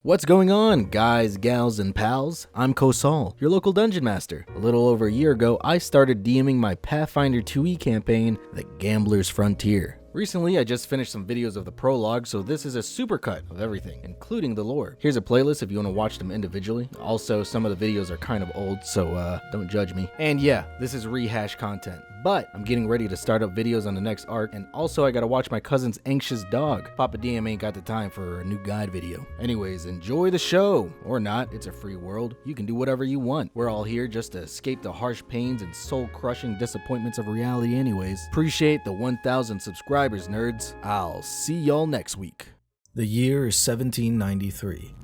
What's going on, guys, gals, and pals? I'm Kosal, your local dungeon master. A little over a year ago, I started DMing my Pathfinder 2e campaign, The Gambler's Frontier. Recently, I just finished some videos of the prologue, so this is a supercut of everything, including the lore. Here's a playlist if you want to watch them individually. Also, some of the videos are kind of old, so don't judge me. And yeah, this is rehash content. But I'm getting ready to start up videos on the next arc, and also I gotta watch my cousin's anxious dog. Papa DM ain't got the time for a new guide video. Anyways, enjoy the show. Or not, it's a free world. You can do whatever you want. We're all here just to escape the harsh pains and soul-crushing disappointments of reality anyways. Appreciate the 1,000 subscribers, nerds. I'll see y'all next week. The year is 1793.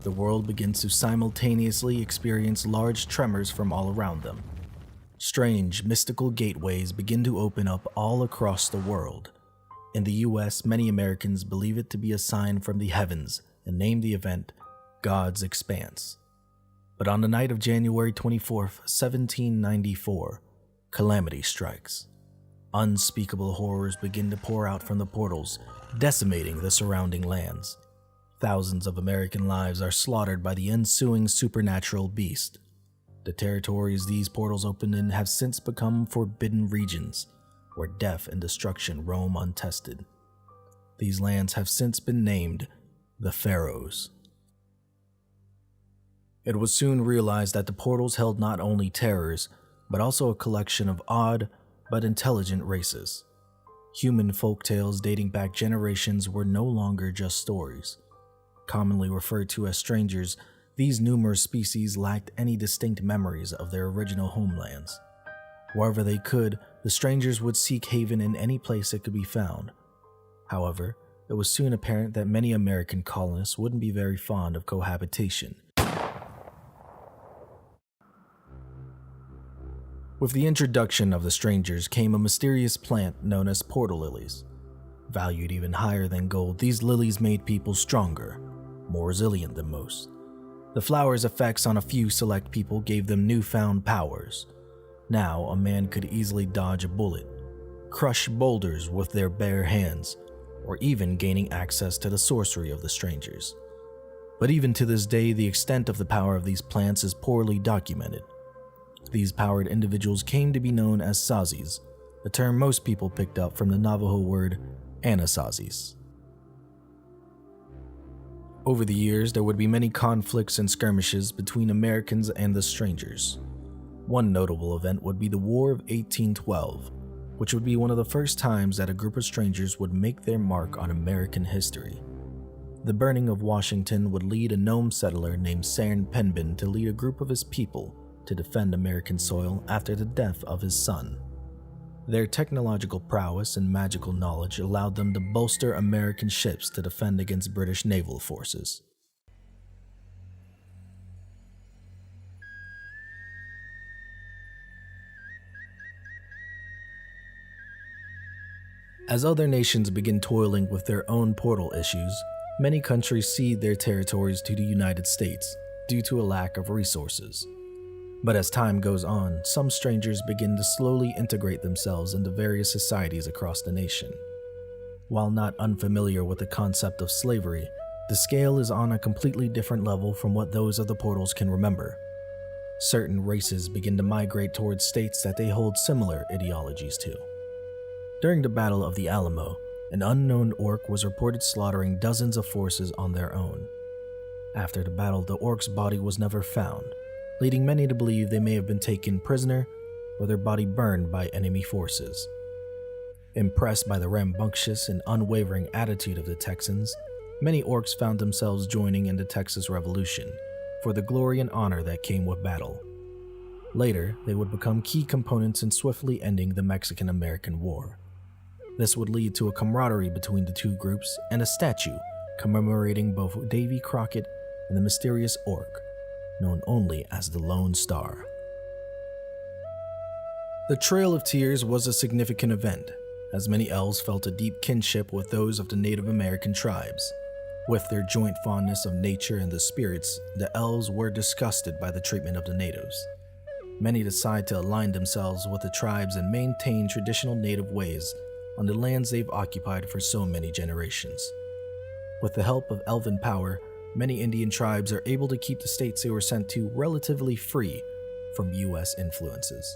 The world begins to simultaneously experience large tremors from all around them. Strange, mystical gateways begin to open up all across the world. In the US, many Americans believe it to be a sign from the heavens and name the event God's Expanse. But on the night of January 24th, 1794, calamity strikes. Unspeakable horrors begin to pour out from the portals, decimating the surrounding lands. Thousands of American lives are slaughtered by the ensuing supernatural beast. The territories these portals opened in have since become forbidden regions, where death and destruction roam untested. These lands have since been named the Pharaohs. It was soon realized that the portals held not only terrors, but also a collection of odd but intelligent races. Human folktales dating back generations were no longer just stories. Commonly referred to as strangers, these numerous species lacked any distinct memories of their original homelands. Wherever they could, the strangers would seek haven in any place it could be found. However, it was soon apparent that many American colonists wouldn't be very fond of cohabitation. With the introduction of the strangers came a mysterious plant known as portal lilies. Valued even higher than gold, these lilies made people stronger, more resilient than most. The flower's effects on a few select people gave them newfound powers. Now, a man could easily dodge a bullet, crush boulders with their bare hands, or even gaining access to the sorcery of the strangers. But even to this day, the extent of the power of these plants is poorly documented. These powered individuals came to be known as Sazis, a term most people picked up from the Navajo word Anasazis. Over the years, there would be many conflicts and skirmishes between Americans and the strangers. One notable event would be the War of 1812, which would be one of the first times that a group of strangers would make their mark on American history. The burning of Washington would lead a gnome settler named Saren Penbin to lead a group of his people to defend American soil after the death of his son. Their technological prowess and magical knowledge allowed them to bolster American ships to defend against British naval forces. As other nations begin toiling with their own portal issues, many countries cede their territories to the United States due to a lack of resources. But as time goes on, some strangers begin to slowly integrate themselves into various societies across the nation. While not unfamiliar with the concept of slavery, the scale is on a completely different level from what those of the portals can remember. Certain races begin to migrate towards states that they hold similar ideologies to. During the Battle of the Alamo, an unknown orc was reported slaughtering dozens of forces on their own. After the battle, the orc's body was never found, leading many to believe they may have been taken prisoner or their body burned by enemy forces. Impressed by the rambunctious and unwavering attitude of the Texans, many orcs found themselves joining in the Texas Revolution for the glory and honor that came with battle. Later, they would become key components in swiftly ending the Mexican-American War. This would lead to a camaraderie between the two groups and a statue commemorating both Davy Crockett and the mysterious orc, known only as the Lone Star. The Trail of Tears was a significant event, as many elves felt a deep kinship with those of the Native American tribes. With their joint fondness of nature and the spirits, the elves were disgusted by the treatment of the natives. Many decide to align themselves with the tribes and maintain traditional native ways on the lands they've occupied for so many generations. With the help of elven power, many Indian tribes are able to keep the states they were sent to relatively free from US influences.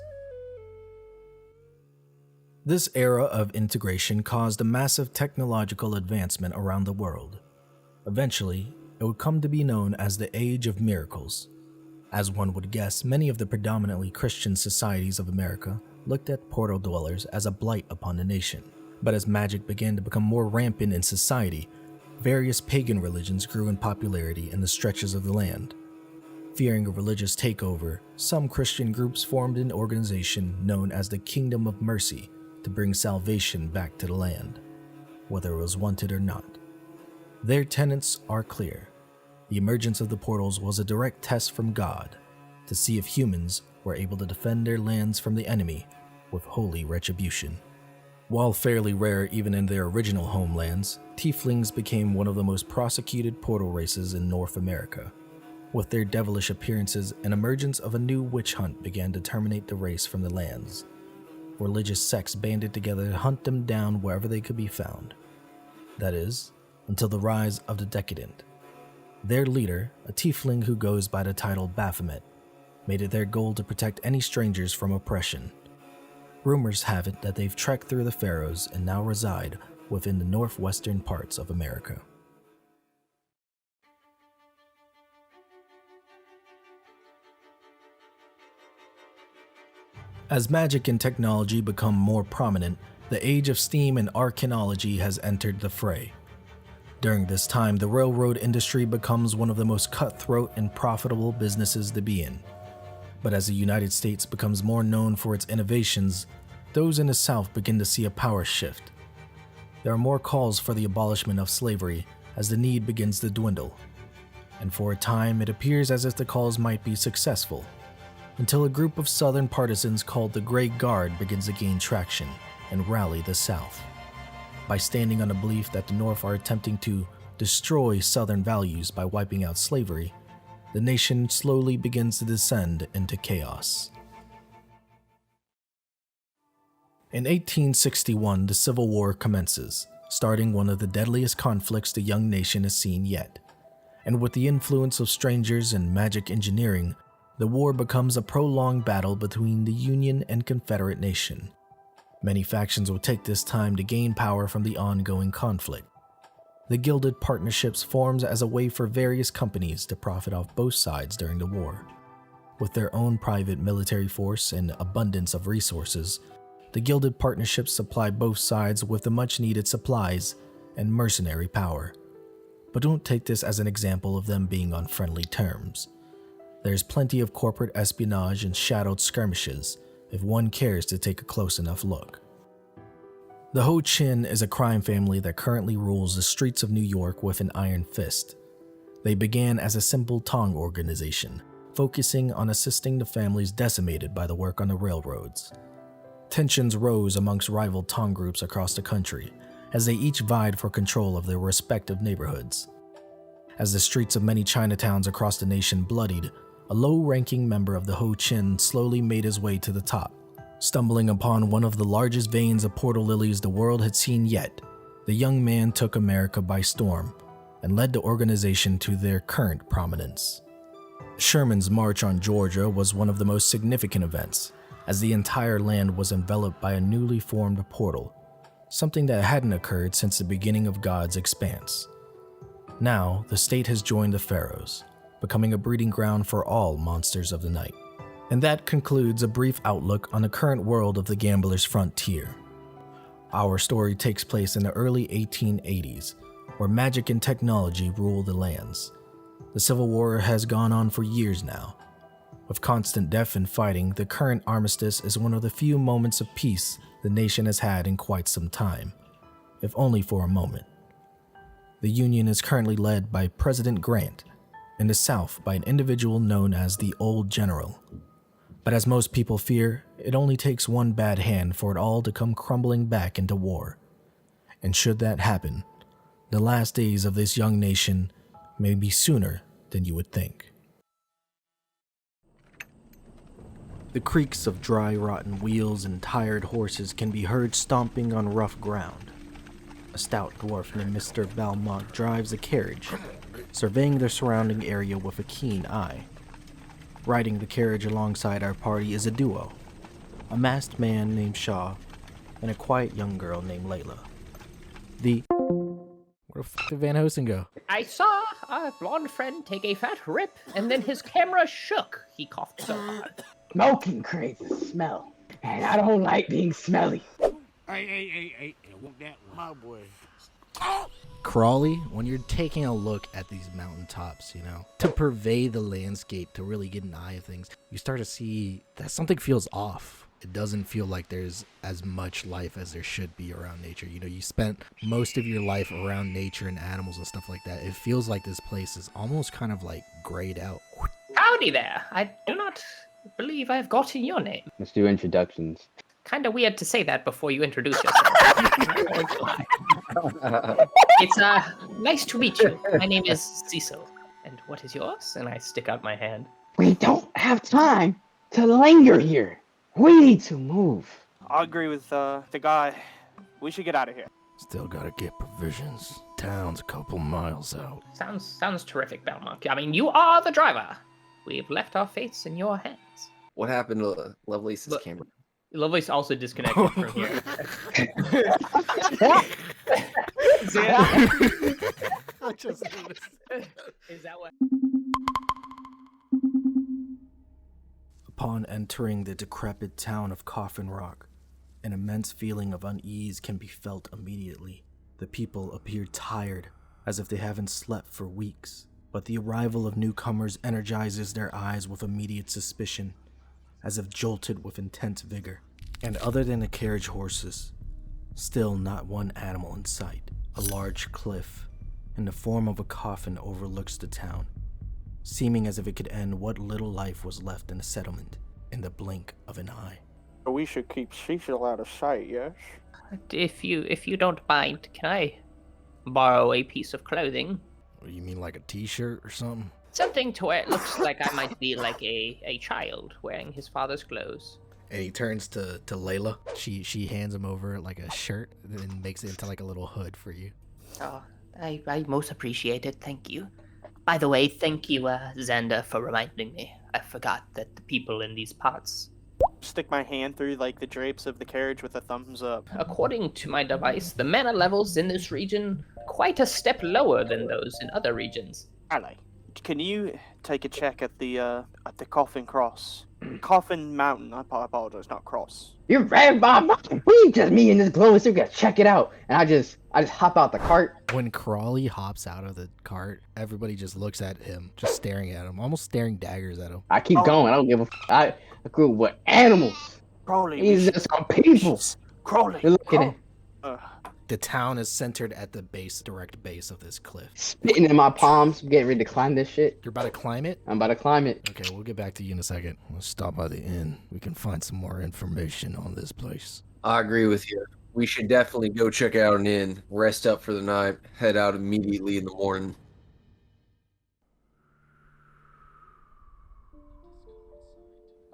This era of integration caused a massive technological advancement around the world. Eventually, it would come to be known as the Age of Miracles. As one would guess, many of the predominantly Christian societies of America looked at portal dwellers as a blight upon the nation. But as magic began to become more rampant in society, various pagan religions grew in popularity in the stretches of the land. Fearing a religious takeover, some Christian groups formed an organization known as the Kingdom of Mercy to bring salvation back to the land, whether it was wanted or not. Their tenets are clear. The emergence of the portals was a direct test from God to see if humans were able to defend their lands from the enemy with holy retribution. While fairly rare even in their original homelands, tieflings became one of the most prosecuted portal races in North America. With their devilish appearances, an emergence of a new witch hunt began to terminate the race from the lands. Religious sects banded together to hunt them down wherever they could be found. That is, until the rise of the Decadent. Their leader, a tiefling who goes by the title Baphomet, made it their goal to protect any strangers from oppression. Rumors have it that they've trekked through the Pharaohs and now reside within the northwestern parts of America. As magic and technology become more prominent, the age of steam and arcanology has entered the fray. During this time, the railroad industry becomes one of the most cutthroat and profitable businesses to be in. But as the United States becomes more known for its innovations, those in the South begin to see a power shift. There are more calls for the abolishment of slavery as the need begins to dwindle. And for a time, it appears as if the calls might be successful, until a group of Southern partisans called the Grey Guard begins to gain traction and rally the South. By standing on the belief that the North are attempting to destroy Southern values by wiping out slavery, the nation slowly begins to descend into chaos. In 1861, the Civil War commences, starting one of the deadliest conflicts the young nation has seen yet. And with the influence of strangers and magic engineering, the war becomes a prolonged battle between the Union and Confederate nation. Many factions will take this time to gain power from the ongoing conflict. The Gilded Partnerships forms as a way for various companies to profit off both sides during the war. With their own private military force and abundance of resources, the Gilded Partnerships supply both sides with the much-needed supplies and mercenary power. But don't take this as an example of them being on friendly terms. There's plenty of corporate espionage and shadowed skirmishes if one cares to take a close enough look. The Ho Chin is a crime family that currently rules the streets of New York with an iron fist. They began as a simple Tong organization, focusing on assisting the families decimated by the work on the railroads. Tensions rose amongst rival Tong groups across the country, as they each vied for control of their respective neighborhoods. As the streets of many Chinatowns across the nation bloodied, a low-ranking member of the Ho Chin slowly made his way to the top. Stumbling upon one of the largest veins of portal lilies the world had seen yet, the young man took America by storm and led the organization to their current prominence. Sherman's March on Georgia was one of the most significant events, as the entire land was enveloped by a newly formed portal, something that hadn't occurred since the beginning of God's expanse. Now, the state has joined the Pharaohs, becoming a breeding ground for all monsters of the night. And that concludes a brief outlook on the current world of the gambler's frontier. Our story takes place in the early 1880s, where magic and technology rule the lands. The Civil War has gone on for years now. With constant death and fighting, the current armistice is one of the few moments of peace the nation has had in quite some time, if only for a moment. The Union is currently led by President Grant, in the South by an individual known as the Old General. But as most people fear, it only takes one bad hand for it all to come crumbling back into war. And should that happen, the last days of this young nation may be sooner than you would think. The creaks of dry, rotten wheels and tired horses can be heard stomping on rough ground. A stout dwarf named Mr. Valmont drives a carriage, surveying the surrounding area with a keen eye. Riding the carriage alongside our party is a duo, a masked man named Shaw and a quiet young girl named Layla. Where the f*** did Van Helsing go? I saw a blonde friend take a fat rip, and then his camera shook. He coughed so hard. Smoking creates a smell, and I don't like being smelly. Hey, want that one, my boy. Crawley, when you're taking a look at these mountaintops, to pervade the landscape, to really get an eye of things, you start to see that something feels off. It doesn't feel like there's as much life as there should be around nature. You spent most of your life around nature and animals and stuff like that. It feels like this place is almost kind of like grayed out. Howdy there. I do not believe I've gotten your name. Let's do introductions. Kind of weird to say that before you introduce yourself. It's nice to meet you. My name is Cecil. And what is yours? And I stick out my hand. We don't have time to linger here. We need to move. I agree with the guy. We should get out of here. Still gotta get provisions. Town's a couple miles out. Sounds terrific, Belmont. I mean, you are the driver. We've left our fates in your hands. What happened to Lovelace's camera? Lovelace also disconnected from here. I just noticed. Is that what? Upon entering the decrepit town of Coffin Rock, an immense feeling of unease can be felt immediately. The people appear tired, as if they haven't slept for weeks, but the arrival of newcomers energizes their eyes with immediate suspicion, as if jolted with intense vigor. And other than the carriage horses, still not one animal in sight. A large cliff, in the form of a coffin, overlooks the town, seeming as if it could end what little life was left in the settlement in the blink of an eye. We should keep Cecil out of sight, yes? If you don't mind, can I borrow a piece of clothing? You mean like a t-shirt or something? Something to where it looks like I might be like a child wearing his father's clothes. And he turns to Layla. She hands him over like a shirt and then makes it into like a little hood for you. Oh, I most appreciate it, thank you. By the way, thank you, Xander, for reminding me. I forgot that the people in these parts... Stick my hand through the drapes of the carriage with a thumbs up. According to my device, the mana levels in this region quite a step lower than those in other regions. Ali, can you take a check at the Coffin Cross? Coffin Mountain, I apologize, not Cross. You're right, Bob. We just me and this glow, so we gotta check it out. And I just hop out the cart. When Crawley hops out of the cart, everybody just looks at him, just staring at him, almost staring daggers at him. I keep going. I don't give a I grew up with animals. Crowley, These are some people. Crowley. You're looking at The town is centered at the direct base of this cliff. spitting in my palms, getting ready to climb this shit. You're about to climb it? I'm about to climb it. Okay, we'll get back to you in a second. Let's stop by the inn. We can find some more information on this place. I agree with you. We should definitely go check out an inn, rest up for the night, head out immediately in the morning.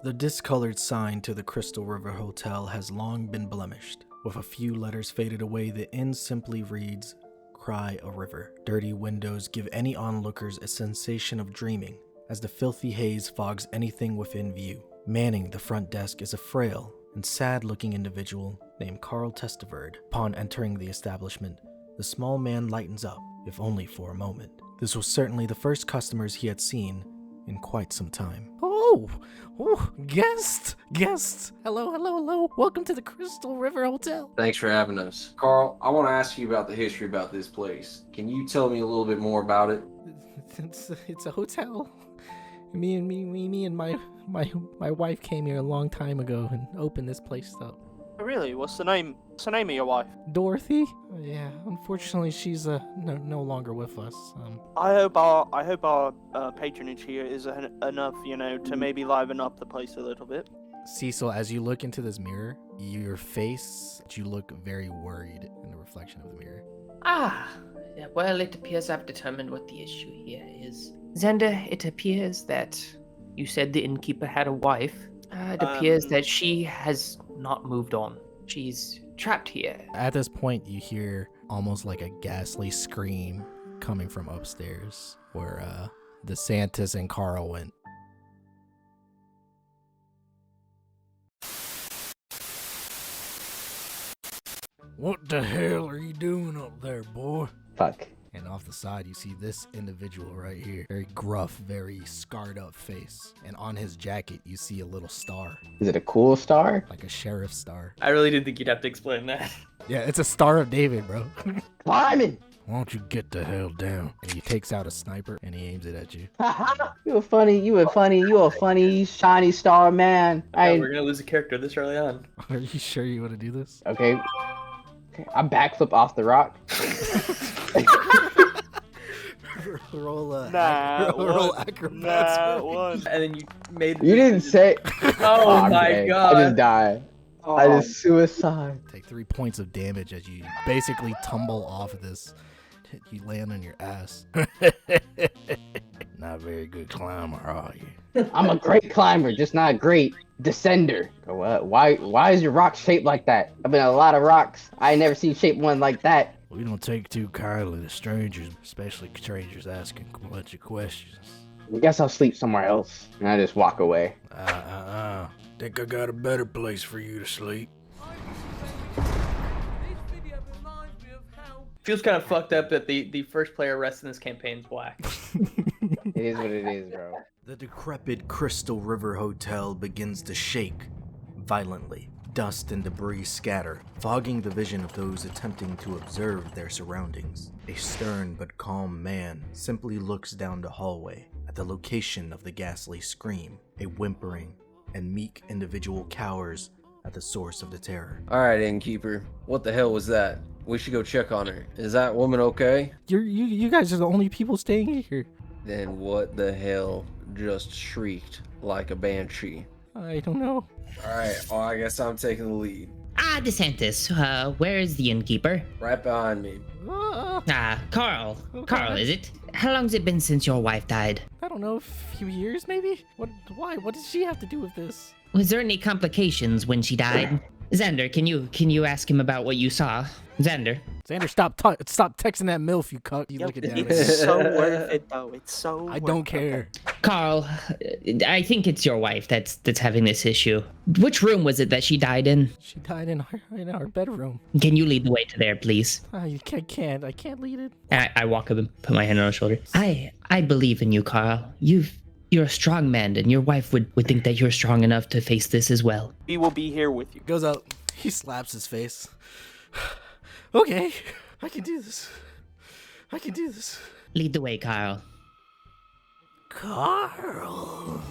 The discolored sign to the Crystal River Hotel has long been blemished. With a few letters faded away, the inn simply reads, "Cry a River." Dirty windows give any onlookers a sensation of dreaming, as the filthy haze fogs anything within view. Manning the front desk is a frail and sad-looking individual named Carl Testaverde. Upon entering the establishment, the small man lightens up, if only for a moment. This was certainly the first customers he had seen in quite some time. Oh, guests. Hello. Welcome to the Crystal River Hotel. Thanks for having us. Carl, I want to ask you about the history about this place. Can you tell me a little bit more about it? It's a hotel. Me and my wife came here a long time ago and opened this place up. Really? What's the name of your wife? Dorothy? Yeah, unfortunately she's no longer with us. I hope our patronage here is enough, to maybe liven up the place a little bit. Cecil, as you look into this mirror, you look very worried in the reflection of the mirror. Well, it appears I've determined what the issue here is. Xander, it appears that you said the innkeeper had a wife. It appears that she has not moved on. She's trapped here. At this point, you hear almost like a ghastly scream coming from upstairs where DeSantis and Carl went. What the hell are you doing up there, boy? Fuck. And off the side, you see this individual right here. Very gruff, very scarred up face. And on his jacket, you see a little star, Is it a cool star? like a sheriff's star. I really didn't think you'd have to explain that. Yeah, it's a Star of David, bro. Climbing! Why don't you get the hell down? And he takes out a sniper and he aims it at you. You a funny, shiny star man. We're gonna lose a character this early on. Are you sure you want to do this? Okay. I backflip off the rock. roll Nah, acrobats. Nah, one. And then you made. You didn't say. Oh my dang. god! I just died. I just suicide. Take 3 points of damage as you basically tumble off of this. You land on your ass. Not a very good climber, are you? I'm a great climber, just not a great descender. What? Why is your rock shaped like that? I've been on a lot of rocks. I ain't never seen shaped one like that. We don't take too kindly to strangers, especially strangers asking a bunch of questions. I guess I'll sleep somewhere else. And I just walk away. Think I got a better place for you to sleep. Feels kind of fucked up that the first player rests in this campaign is black. It is what it is, bro. The decrepit Crystal River Hotel begins to shake violently. Dust and debris scatter, fogging the vision of those attempting to observe their surroundings. A stern but calm man simply looks down the hallway at the location of the ghastly scream. A whimpering and meek individual cowers at the source of the terror. Alright, innkeeper. What the hell was that? We should go check on her. Is that woman okay? You guys are the only people staying here. Then what the hell just shrieked like a banshee? I don't know. Alright, well, I guess I'm taking the lead. DeSantis, where is the innkeeper? Right behind me. Carl. Okay. Carl, is it? How long's it been since your wife died? I don't know, a few years maybe? Why? What does she have to do with this? Was there any complications when she died? Xander, can you ask him about what you saw? Xander? Xander, stop texting that MILF, you cuck. You look at that. It's so worth it, though. It's so. I don't care. Carl, I think it's your wife that's having this issue. Which room was it that she died in? She died in our bedroom. Can you lead the way to there, please? I can't lead it. I walk up and put my hand on her shoulder. I believe in you, Carl. You're a strong man, and your wife would think that you're strong enough to face this as well. We will be here with you. Goes out. He slaps his face. Okay, I can do this. Lead the way, Carl. Carl.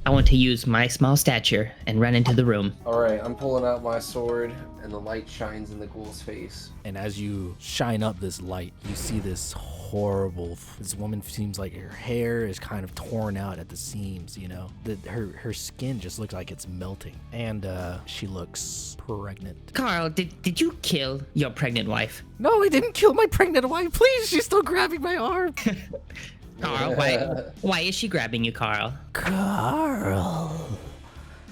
I want to use my small stature and run into the room. Alright, I'm pulling out my sword, and the light shines in the ghoul's face. And as you shine up this light, you see this horrible. This woman seems like her hair is kind of torn out at the seams, you know? Her skin just looks like it's melting. And she looks pregnant. Carl, did you kill your pregnant wife? No, I didn't kill my pregnant wife. Please, she's still grabbing my arm. Carl, why is she grabbing you, Carl? Carl,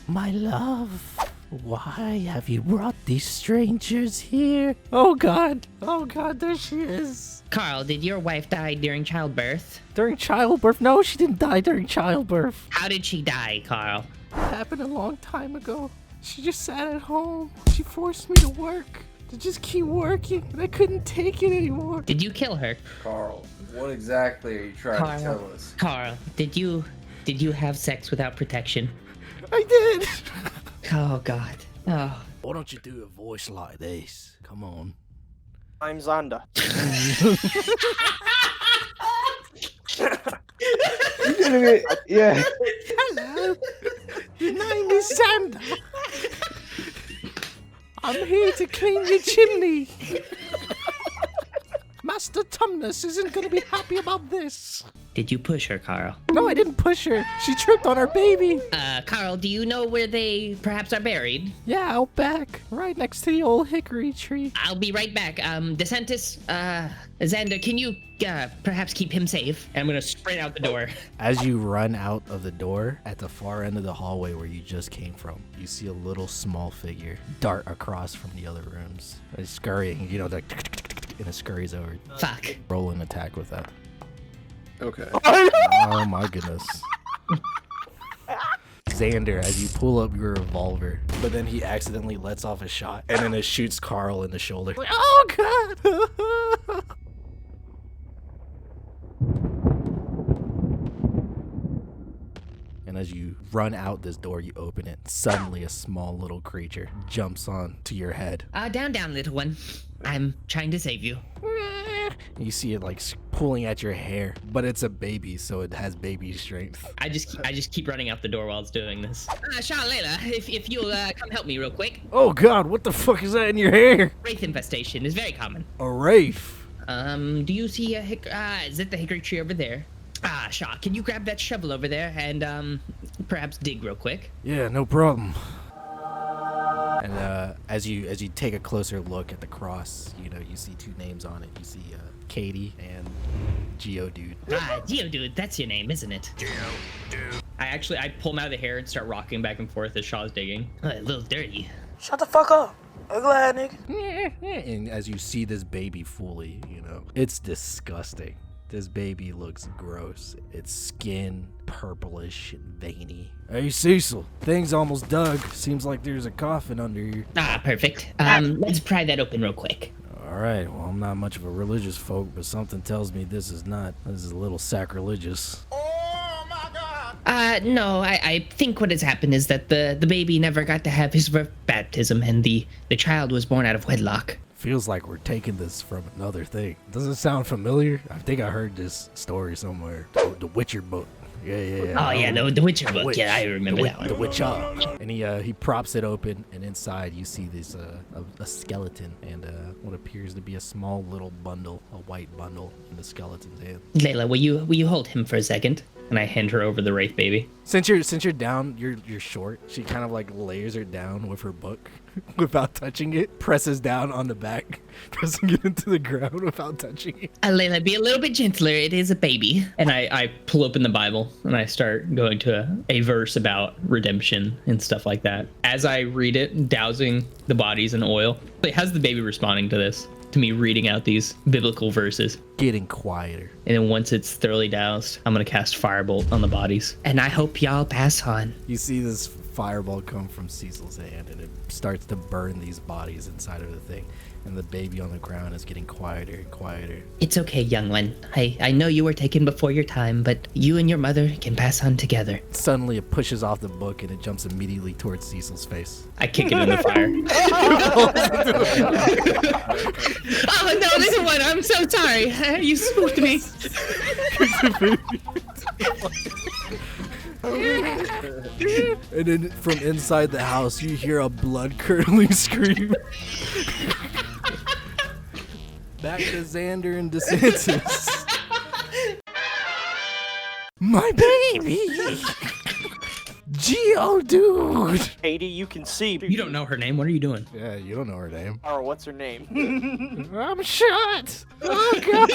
my love, why have you brought these strangers here? Oh God, there she is. Carl, did your wife die during childbirth? During childbirth? No, she didn't die during childbirth. How did she die, Carl? It happened a long time ago. She just sat at home. She forced me to work, to just keep working, and I couldn't take it anymore. Did you kill her? Carl, what exactly are you trying to tell us? Carl, did you have sex without protection? I did. Oh God. Oh. Why don't you do a voice like this? Come on. I'm Xander. Yeah. Hello. Your name is Xander. I'm here to clean your chimney. Master Tumnus isn't going to be happy about this. Did you push her, Carl? No, I didn't push her. She tripped on our baby. Carl, do you know where they perhaps are buried? Yeah, out back, right next to the old hickory tree. I'll be right back. DeSantis, Xander, can you perhaps keep him safe? I'm gonna sprint out the door. As you run out of the door, at the far end of the hallway where you just came from, you see a little small figure dart across from the other rooms. It's scurrying, you know, like and it scurries over. Fuck. Roll an attack with that. Okay. Oh my goodness. Xander, as you pull up your revolver, but then he accidentally lets off a shot, and then it shoots Carl in the shoulder. Like, oh god! And as you run out this door, you open it. Suddenly, a small little creature jumps on to your head. Down, little one. I'm trying to save you. You see it like pulling at your hair, but it's a baby, so it has baby strength. I just keep running out the door while it's doing this. Shaw, Layla, if you'll come help me real quick. Oh god, what the fuck is that in your hair? Wraith infestation is very common. A wraith. Do you see a is it the hickory tree over there? Shaw, can you grab that shovel over there and perhaps dig real quick? Yeah, no problem. And as you take a closer look at the cross, you know, you see two names on it. You see Katie and Geodude. Geodude, that's your name, isn't it? Geodude. I pull him out of the hair and start rocking back and forth as Shaw's digging. A little dirty. Shut the fuck up. Ugly ass nigga. And as you see this baby fully, you know, it's disgusting. This baby looks gross. Its skin purplish and veiny. Hey Cecil, thing's almost dug. Seems like there's a coffin under here. Perfect. Let's pry that open real quick. Alright, well I'm not much of a religious folk, but something tells me this is not. This is a little sacrilegious. Oh my god! No, I think what has happened is that the baby never got to have his baptism and the child was born out of wedlock. Feels like we're taking this from another thing. Does it sound familiar? I think I heard this story somewhere. The Witcher book. Yeah. Oh yeah, the Witcher book. Yeah, I remember that one. The Witcher. And he props it open, and inside you see this a skeleton and what appears to be a small little bundle, a white bundle in the skeleton's hand. Layla, will you hold him for a second? And I hand her over the wraith baby. Since you're down, you're short. She kind of like layers her down with her book without touching it. Presses down on the back, pressing it into the ground without touching it. Layla, be a little bit gentler. It is a baby. And I pull open the Bible and I start going to a verse about redemption and stuff like that. As I read it, dousing the bodies in oil. Like, how's the baby responding to this? To me reading out these biblical verses. Getting quieter. And then once it's thoroughly doused, I'm gonna cast Firebolt on the bodies. And I hope y'all pass on. You see this fireball come from Cecil's hand, and it starts to burn these bodies inside of the thing. And the baby on the ground is getting quieter and quieter. It's okay, young one. I know you were taken before your time, but you and your mother can pass on together. Suddenly it pushes off the book and it jumps immediately towards Cecil's face. I kick it in the fire. Oh no, little one, I'm so sorry. You spooked me. And then from inside the house you hear a blood-curdling scream. Back to Xander and DeSantis. My baby! Geodude! Katie, you can see. You don't know her name. What are you doing? Yeah, you don't know her name. Or what's her name? I'm shot! Oh god!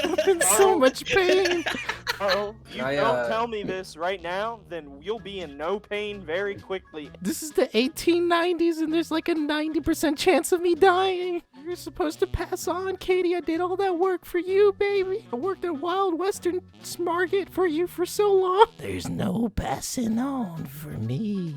I'm in so much pain! Oh, you don't tell me this right now, then you'll be in no pain very quickly. This is the 1890s and there's like a 90% chance of me dying. You're supposed to pass on, Katie. I did all that work for you, baby. I worked at Wild Western Market for you for so long. There's no passing on for me.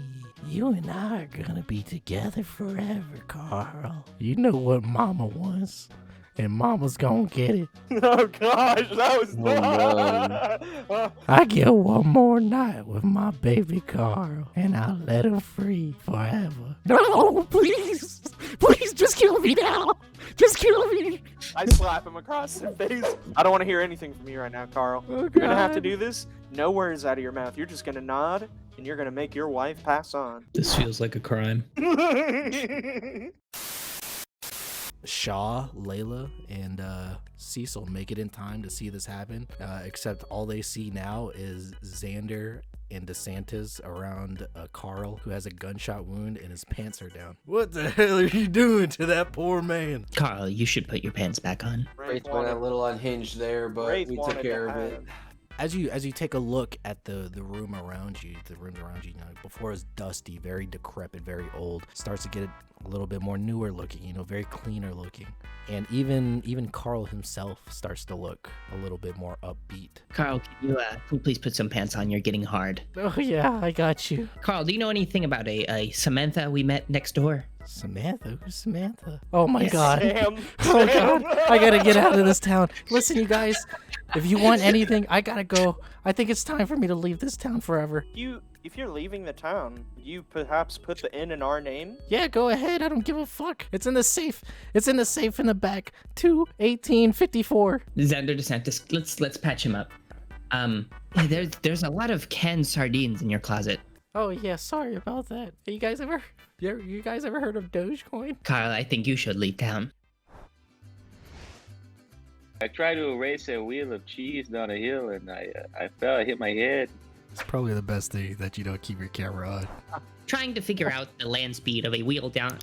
You and I are gonna be together forever, Carl. You know what Mama wants. And Mama's gonna get it. Oh gosh, that was I get one more night with my baby Carl, and I'll let him free forever. No, please! Please, just kill me now! Just kill me! I slap him across the face. I don't want to hear anything from you right now, Carl. Oh, You're gonna have to do this. No words out of your mouth. You're just gonna nod, and you're gonna make your wife pass on. This feels like a crime. Shaw, Layla, and Cecil make it in time to see this happen, except all they see now is Xander and DeSantis around Carl, who has a gunshot wound and his pants are down. What the hell are you doing to that poor man? Carl, you should put your pants back on. Wraith went a little unhinged there, but we took care of it. As you take a look at the room around you, before it's dusty, very decrepit, very old, starts to get a little bit more newer looking, very cleaner looking. And even Carl himself starts to look a little bit more upbeat. Carl, can you please put some pants on? You're getting hard. Oh yeah, I got you. Carl, do you know anything about a Samantha we met next door? Samantha? Who's Samantha? Oh my god. Sam. Oh god. I gotta get out of this town. Listen, you guys, if you want anything, I gotta go. I think it's time for me to leave this town forever. If you're leaving the town, you perhaps put the inn in our name? Yeah, go ahead. I don't give a fuck. It's in the safe. It's in the safe in the back. 21854. Xander DeSantis, let's patch him up. There's a lot of canned sardines in your closet. Oh yeah, sorry about that. You guys ever heard of Dogecoin? Carl, I think you should leave town. I tried to erase a wheel of cheese down a hill and I fell, I hit my head. It's probably the best thing that you don't keep your camera on. Trying to figure out the land speed of a wheel down.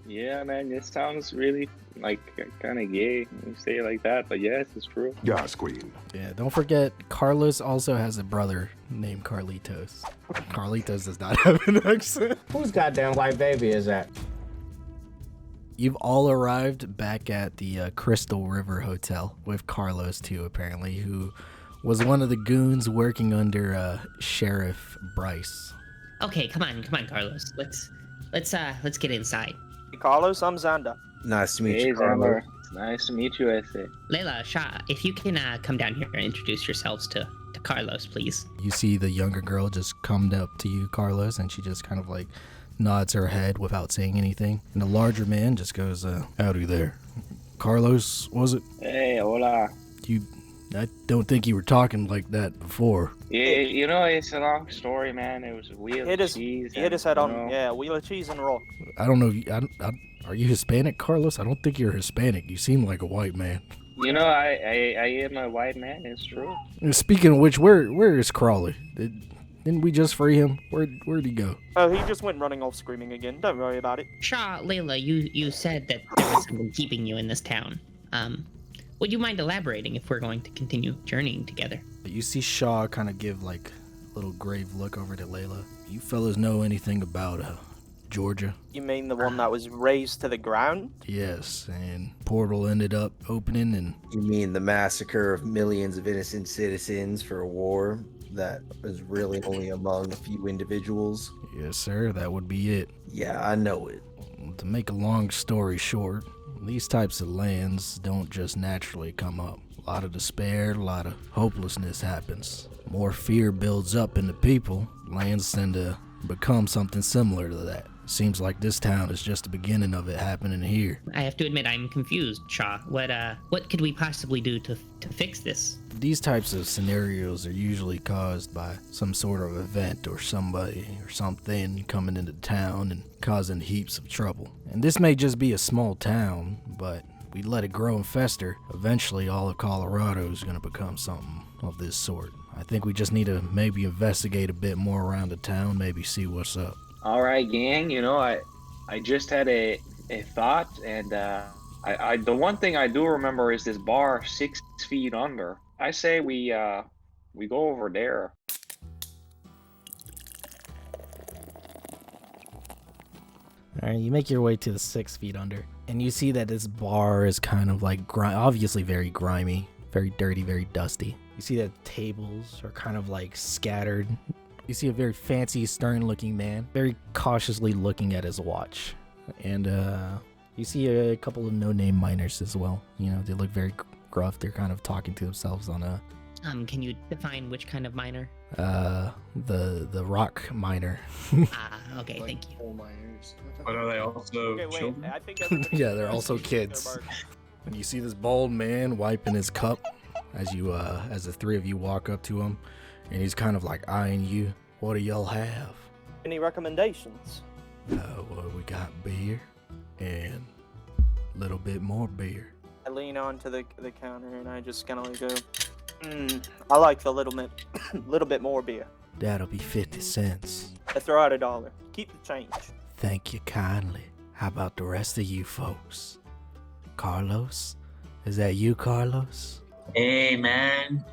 Yeah, man, this sounds really like kind of gay when you say it like that, but yes, it's true. Yeah, Queen. Yeah, don't forget, Carlos also has a brother named Carlitos. Carlitos does not have an accent. Whose goddamn white baby is that? You've all arrived back at the Crystal River Hotel with Carlos too, apparently, who was one of the goons working under Sheriff Bryce. Okay, come on, Carlos. Let's get inside. Hey, Carlos, I'm Xander. Nice to meet Hey, you, Carlos. Xander. It's nice to meet you, I say. Layla, Shah, if you can come down here and introduce yourselves to Carlos, please. You see the younger girl just come up to you, Carlos, and she just kind of like nods her head without saying anything. And the larger man just goes, howdy there. Carlos, was it? Hey, hola. I don't think you were talking like that before. Yeah, it's a long story, man. It was a wheel of cheese. He hit his head on, wheel of cheese and roll. I don't know, are you Hispanic, Carlos? I don't think you're Hispanic. You seem like a white man. I am a white man, it's true. Speaking of which, where is Crawley? Didn't we just free him? Where'd he go? Oh, he just went running off screaming again. Don't worry about it. Shah, Layla, you said that there was something keeping you in this town. Would you mind elaborating if we're going to continue journeying together? You see Shaw kind of give like a little grave look over to Layla. You fellas know anything about Georgia? You mean the one that was raised to the ground? Yes, and portal ended up opening and... You mean the massacre of millions of innocent citizens for a war that was really only among a few individuals? Yes, sir, that would be it. Yeah, I know it. To make a long story short, these types of lands don't just naturally come up. A lot of despair, a lot of hopelessness happens. More fear builds up in the people. Lands tend to become something similar to that. Seems like this town is just the beginning of it happening here. I have to admit, I'm confused, Shaw. What could we possibly do to fix this? These types of scenarios are usually caused by some sort of event or somebody or something coming into town and causing heaps of trouble. And this may just be a small town, but we let it grow and fester. Eventually, all of Colorado is going to become something of this sort. I think we just need to maybe investigate a bit more around the town, maybe see what's up. All right, gang. I just had a thought, and the one thing I do remember is this bar 6 feet under. I say we go over there. All right, you make your way to the 6 feet under, and you see that this bar is kind of like obviously very grimy, very dirty, very dusty. You see that tables are kind of like scattered. You see a very fancy, stern-looking man, very cautiously looking at his watch. And you see a couple of no-name miners as well. They look very gruff. They're kind of talking to themselves on a... Can you define which kind of miner? The rock miner. Okay, Like thank you. coal miners. But are they also children? I think everybody- Yeah, they're also kids. And you see this bald man wiping his cup as the three of you walk up to him. And he's kind of like eyeing you. What do y'all have? Any recommendations? Well, we got beer and a little bit more beer. I lean onto the counter and I just kind of like go, I like the little bit more beer. That'll be 50 cents. I throw out $1. Keep the change. Thank you kindly. How about the rest of you folks? Carlos, Is that you, Carlos? Hey man,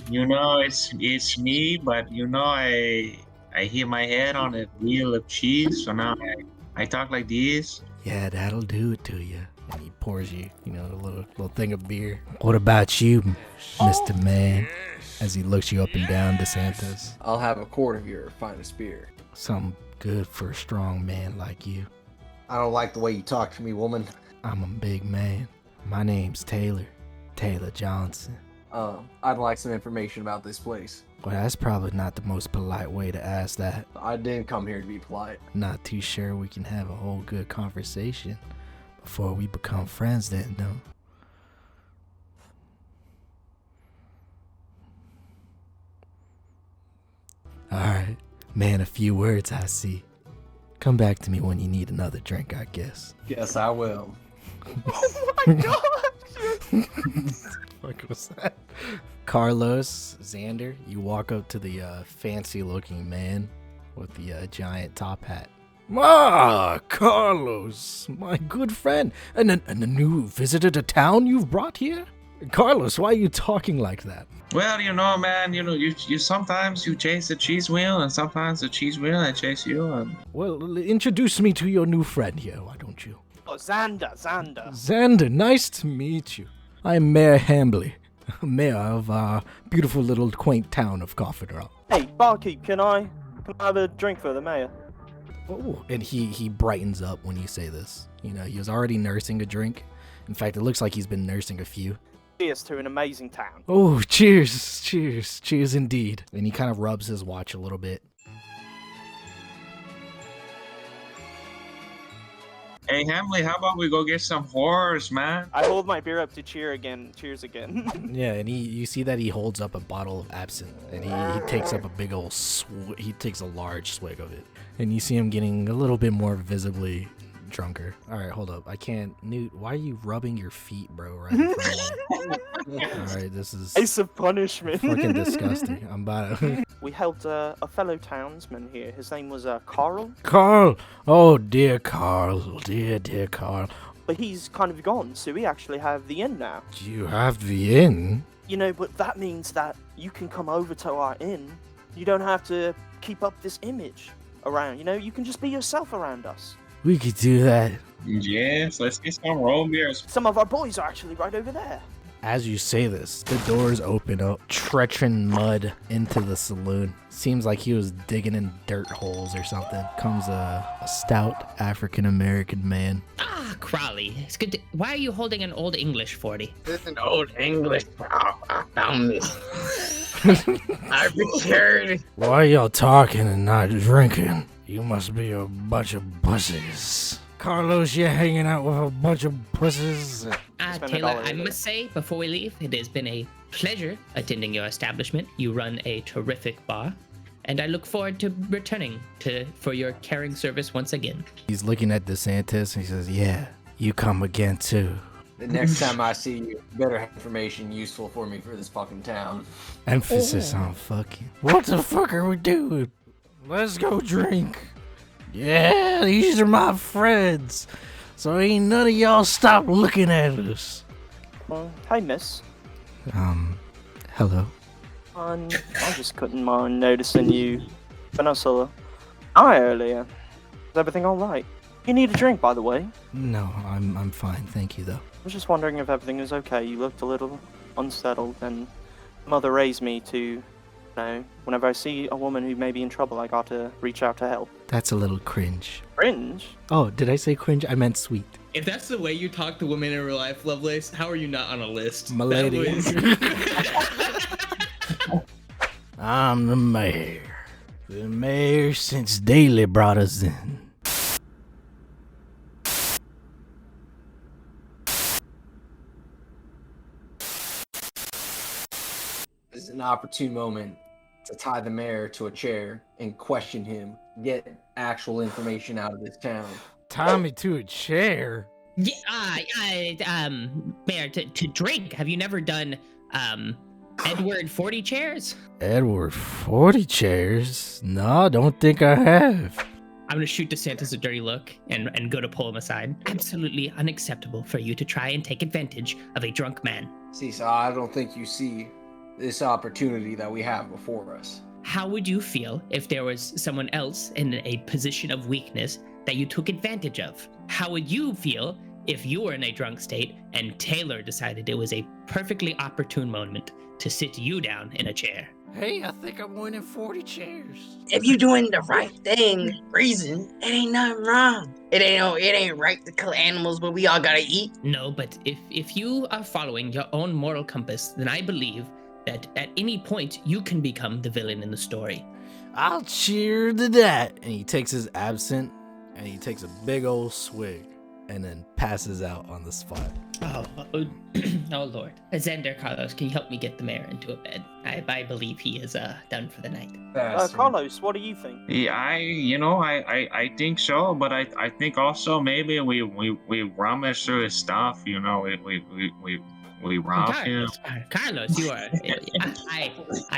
you know it's me, but you know I hit my head on a wheel of cheese, so now I talk like this. Yeah, that'll do it to you. And he pours you, you know, a little thing of beer. What about you, Mr. Man? As he looks you up and down, DeSantis. I'll have a quart of your finest beer. Something good for a strong man like you. I don't like the way you talk to me, woman. I'm a big man. My name's Taylor Johnson. I'd like some information about this place. Well, that's probably not the most polite way to ask that. I didn't come here to be polite. Not too sure we can have a whole good conversation before we become friends then, though. Alright, man, a few words I see. Come back to me when you need another drink, I guess. Yes, I will. Oh my god! What was that? Carlos, Xander, you walk up to the fancy looking man with the giant top hat. Ah, Carlos, my good friend, and a new visitor to town you've brought here? Carlos, why are you talking like that? Well, you know, man, you sometimes you chase the cheese wheel, and sometimes the cheese wheel I chase you. And... Well, introduce me to your new friend here, why don't you? Oh, Xander. Xander, nice to meet you. I'm Mayor Hambley, mayor of our beautiful little quaint town of Coffin. Hey, barkeep, can I have a drink for the mayor? Oh, and he brightens up when you say this. You know, he was already nursing a drink. In fact, it looks like he's been nursing a few. Cheers to an amazing town. Oh, cheers indeed. And he kind of rubs his watch a little bit. Hey, Hamley, how about we go get some horrors, man? I hold my beer up to cheers again. Yeah, and you see that he holds up a bottle of absinthe, and he takes up a big old he takes a large swig of it, and you see him getting a little bit more visibly drunker. All right, hold up. I can't. Newt, why are you rubbing your feet, bro? Right in front of me? All right, this is Ace of punishment. fucking disgusting. I'm about to. We helped a fellow townsman here. His name was Carl. Carl. Oh dear Carl. Dear Carl. But he's kind of gone, so we actually have the inn now. You have the inn? You know, but that means that you can come over to our inn. You don't have to keep up this image around, you know? You can just be yourself around us. We could do that. Yes, let's get some roll beers. Some of our boys are actually right over there. As you say this, the doors open up, treaching mud into the saloon. Seems like he was digging in dirt holes or something. Comes a stout African-American man. Ah, Crowley. It's good to... Why are you holding an Old English 40? This is an old English. I found this. I returned. Why y'all talking and not drinking? You must be a bunch of pussies. Carlos, you're hanging out with a bunch of pussies. Taylor, I must say, before we leave, it has been a pleasure attending your establishment. You run a terrific bar, and I look forward to returning for your caring service once again. He's looking at DeSantis, and he says, yeah, you come again, too. The next time I see you, better have information useful for me for this fucking town. Emphasis on fucking. What the fuck are we doing? Let's go drink. Yeah, these are my friends. So ain't none of y'all stop looking at us. Hi, miss. Hello. I just couldn't mind noticing you. Peninsula. Hi, earlier. Is everything alright? You need a drink, by the way. No, I'm fine, thank you, though. I was just wondering if everything is okay. You looked a little unsettled, and Mother raised me to... whenever I see a woman who may be in trouble, I got to reach out to help. That's a little cringe. Cringe? Oh, did I say cringe? I meant sweet. If that's the way you talk to women in real life, Lovelace, how are you not on a list? My lady. I'm the mayor. The mayor since Daly brought us in. This is an opportune moment to tie the mayor to a chair and question him, get actual information out of this town. Tie me to a chair? Yeah, Mayor, to drink. Have you never done, Edward 40 chairs? Edward 40 chairs? No, don't think I have. I'm gonna shoot DeSantis a dirty look and go to pull him aside. Absolutely unacceptable for you to try and take advantage of a drunk man. See, so I don't think you see this opportunity that we have before us. How would you feel if there was someone else in a position of weakness that you took advantage of? How would you feel if you were in a drunk state and Taylor decided it was a perfectly opportune moment to sit you down in a chair? Hey, I think I'm winning 40 chairs. If you doing the right thing, reason, it ain't nothing wrong. It ain't right to kill animals, but we all gotta eat. No, but if you are following your own moral compass, then I believe that at any point you can become the villain in the story. I'll cheer to that. And he takes his absinthe and he takes a big old swig and then passes out on the spot. Oh Lord. Xander, Carlos, can you help me get the mayor into a bed? I believe he is done for the night. Carlos, what do you think? Yeah, I think so, but I think also maybe we rummage through his stuff. You know, we rob him. Carlos, you are. I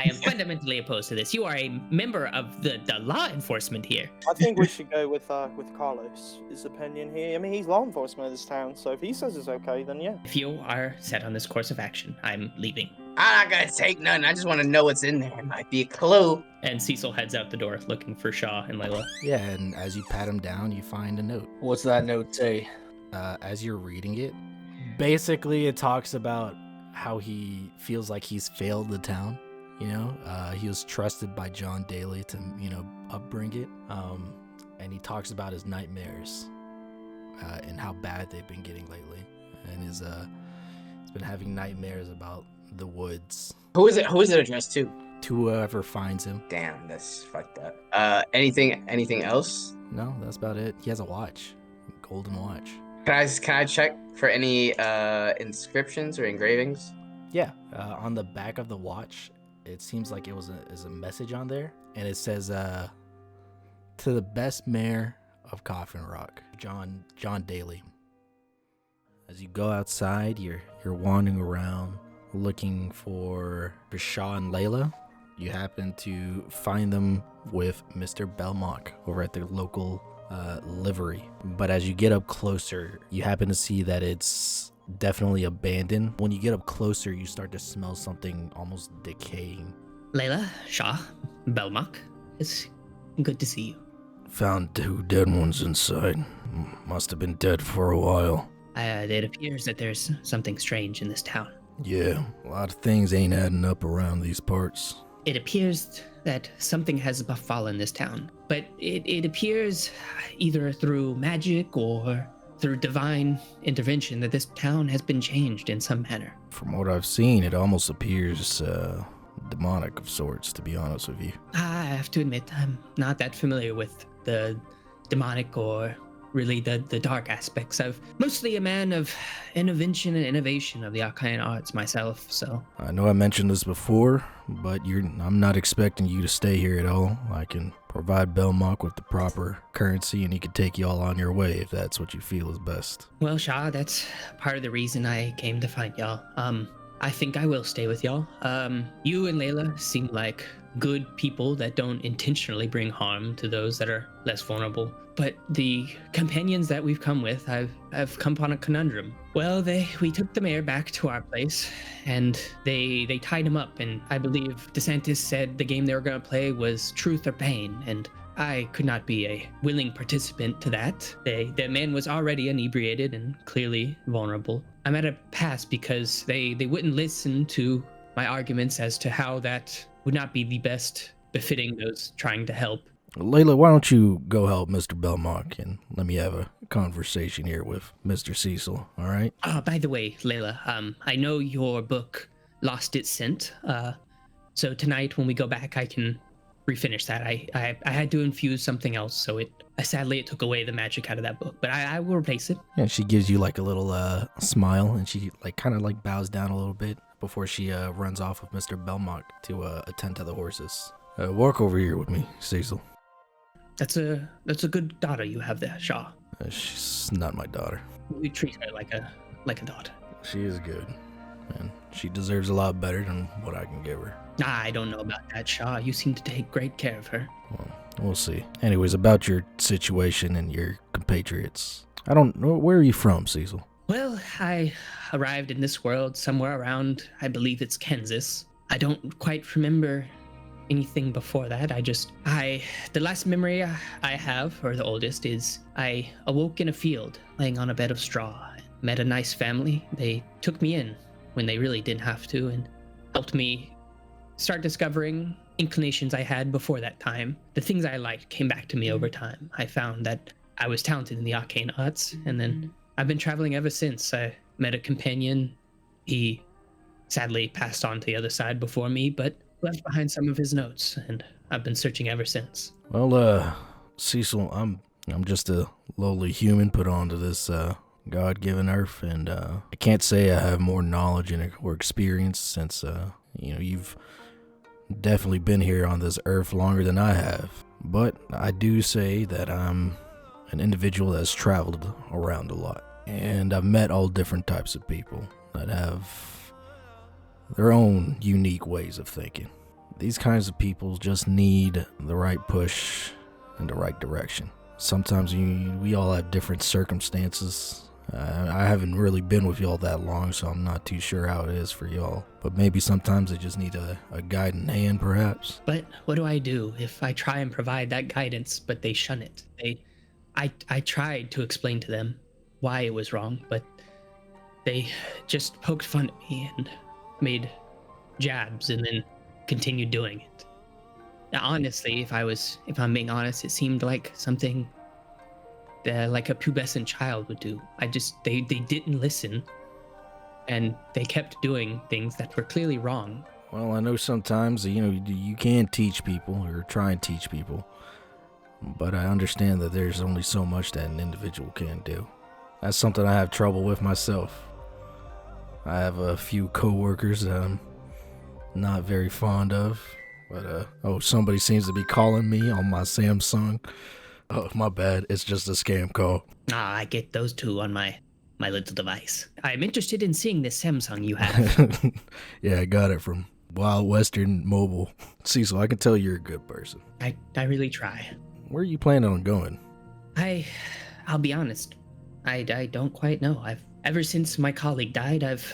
am fundamentally opposed to this. You are a member of the law enforcement here. I think we should go with Carlos. His opinion here. I mean, he's law enforcement of this town, so if he says it's okay, then yeah. If you are set on this course of action, I'm leaving. I'm not gonna take none. I just want to know what's in there. It might be a clue. And Cecil heads out the door looking for Shaw and Layla. Yeah, and as you pat him down, you find a note. What's that note say? As you're reading it, basically it talks about how he feels like he's failed the town. You know, he was trusted by John Daly to, upbring it. And he talks about his nightmares and how bad they've been getting lately. And he's been having nightmares about the woods. Who is it addressed to? To whoever finds him. Damn, that's fucked up. Anything else? No, that's about it. He has a watch, a golden watch. Can I check for any inscriptions or engravings? Yeah, on the back of the watch, it seems like is a message on there, and it says, "To the best mayor of Coffin Rock, John Daly." As you go outside, you're wandering around looking for Shaw and Layla. You happen to find them with Mr. Belmont over at the local livery. But as you get up closer, you happen to see that it's definitely abandoned. When you get up closer, you start to smell something almost decaying. Layla, Shaw, Belmont, it's good to see you. Found 2 dead ones inside. Must have been dead for a while. It appears that there's something strange in this town. Yeah, a lot of things ain't adding up around these parts. It appears that something has befallen this town, but it appears either through magic or through divine intervention that this town has been changed in some manner. From what I've seen, it almost appears demonic of sorts, to be honest with you. I have to admit, I'm not that familiar with the demonic or really the dark aspects. I'm mostly a man of intervention and innovation of the arcane arts myself, so. I know I mentioned this before, but I'm not expecting you to stay here at all. I can provide Belmont with the proper currency and he can take you all on your way if that's what you feel is best. Well, Shaw, that's part of the reason I came to find y'all. I think I will stay with y'all. You and Layla seem like good people that don't intentionally bring harm to those that are less vulnerable. But the companions that we've come with, I've come upon a conundrum. Well, we took the mayor back to our place, and they tied him up, and I believe DeSantis said the game they were going to play was truth or pain, and I could not be a willing participant to that. The man was already inebriated and clearly vulnerable. I'm at a pass because they wouldn't listen to my arguments as to how that would not be the best befitting those trying to help. Layla, why don't you go help Mr. Belmont and let me have a conversation here with Mr. Cecil, all right? By the way, Layla, I know your book lost its scent, so tonight when we go back, I can refinish that. I had to infuse something else, so sadly it took away the magic out of that book, but I will replace it. Yeah, she gives you like a little smile, and she kind of bows down a little bit before she runs off with Mr. Belmont to attend to the horses. Walk over here with me, Cecil. That's a good daughter you have there, Shaw. She's not my daughter. We treat her like a daughter. She is good. and she deserves a lot better than what I can give her. I don't know about that, Shaw. You seem to take great care of her. Well, we'll see. Anyways, about your situation and your compatriots. I don't know, where are you from, Cecil? Well, I arrived in this world somewhere around, I believe it's Kansas. I don't quite remember anything before that. The last memory I have, or the oldest, is I awoke in a field, laying on a bed of straw. Met a nice family. They took me in when they really didn't have to, and helped me start discovering inclinations I had before that time. The things I liked came back to me over time. I found that I was talented in the arcane arts, and then I've been traveling ever since. I met a companion. He sadly passed on to the other side before me, but left behind some of his notes, and I've been searching ever since. Well, Cecil, I'm just a lowly human put onto this God-given earth, and I can't say I have more knowledge or experience since you've definitely been here on this earth longer than I have. But I do say that I'm an individual that's traveled around a lot, and I've met all different types of people that have their own unique ways of thinking. These kinds of people just need the right push in the right direction. Sometimes we all have different circumstances. I haven't really been with y'all that long, so I'm not too sure how it is for y'all. But maybe sometimes they just need a guiding hand, perhaps. But what do I do if I try and provide that guidance, but they shun it? I tried to explain to them why it was wrong, but they just poked fun at me and made jabs and then continued doing it. Now, honestly, if I'm being honest, it seemed like something that like a pubescent child would do. They didn't listen, and they kept doing things that were clearly wrong. Well, I know sometimes, you can teach people or try and teach people, but I understand that there's only so much that an individual can do. That's something I have trouble with myself. I have a few coworkers that I'm not very fond of, but somebody seems to be calling me on my Samsung. Oh, my bad. It's just a scam call. I get those two on my little device. I'm interested in seeing this Samsung you have. Yeah, I got it from Wild Western Mobile. Cecil, I can tell you're a good person. I really try. Where are you planning on going? I'll be honest. I don't quite know. Ever since my colleague died, I've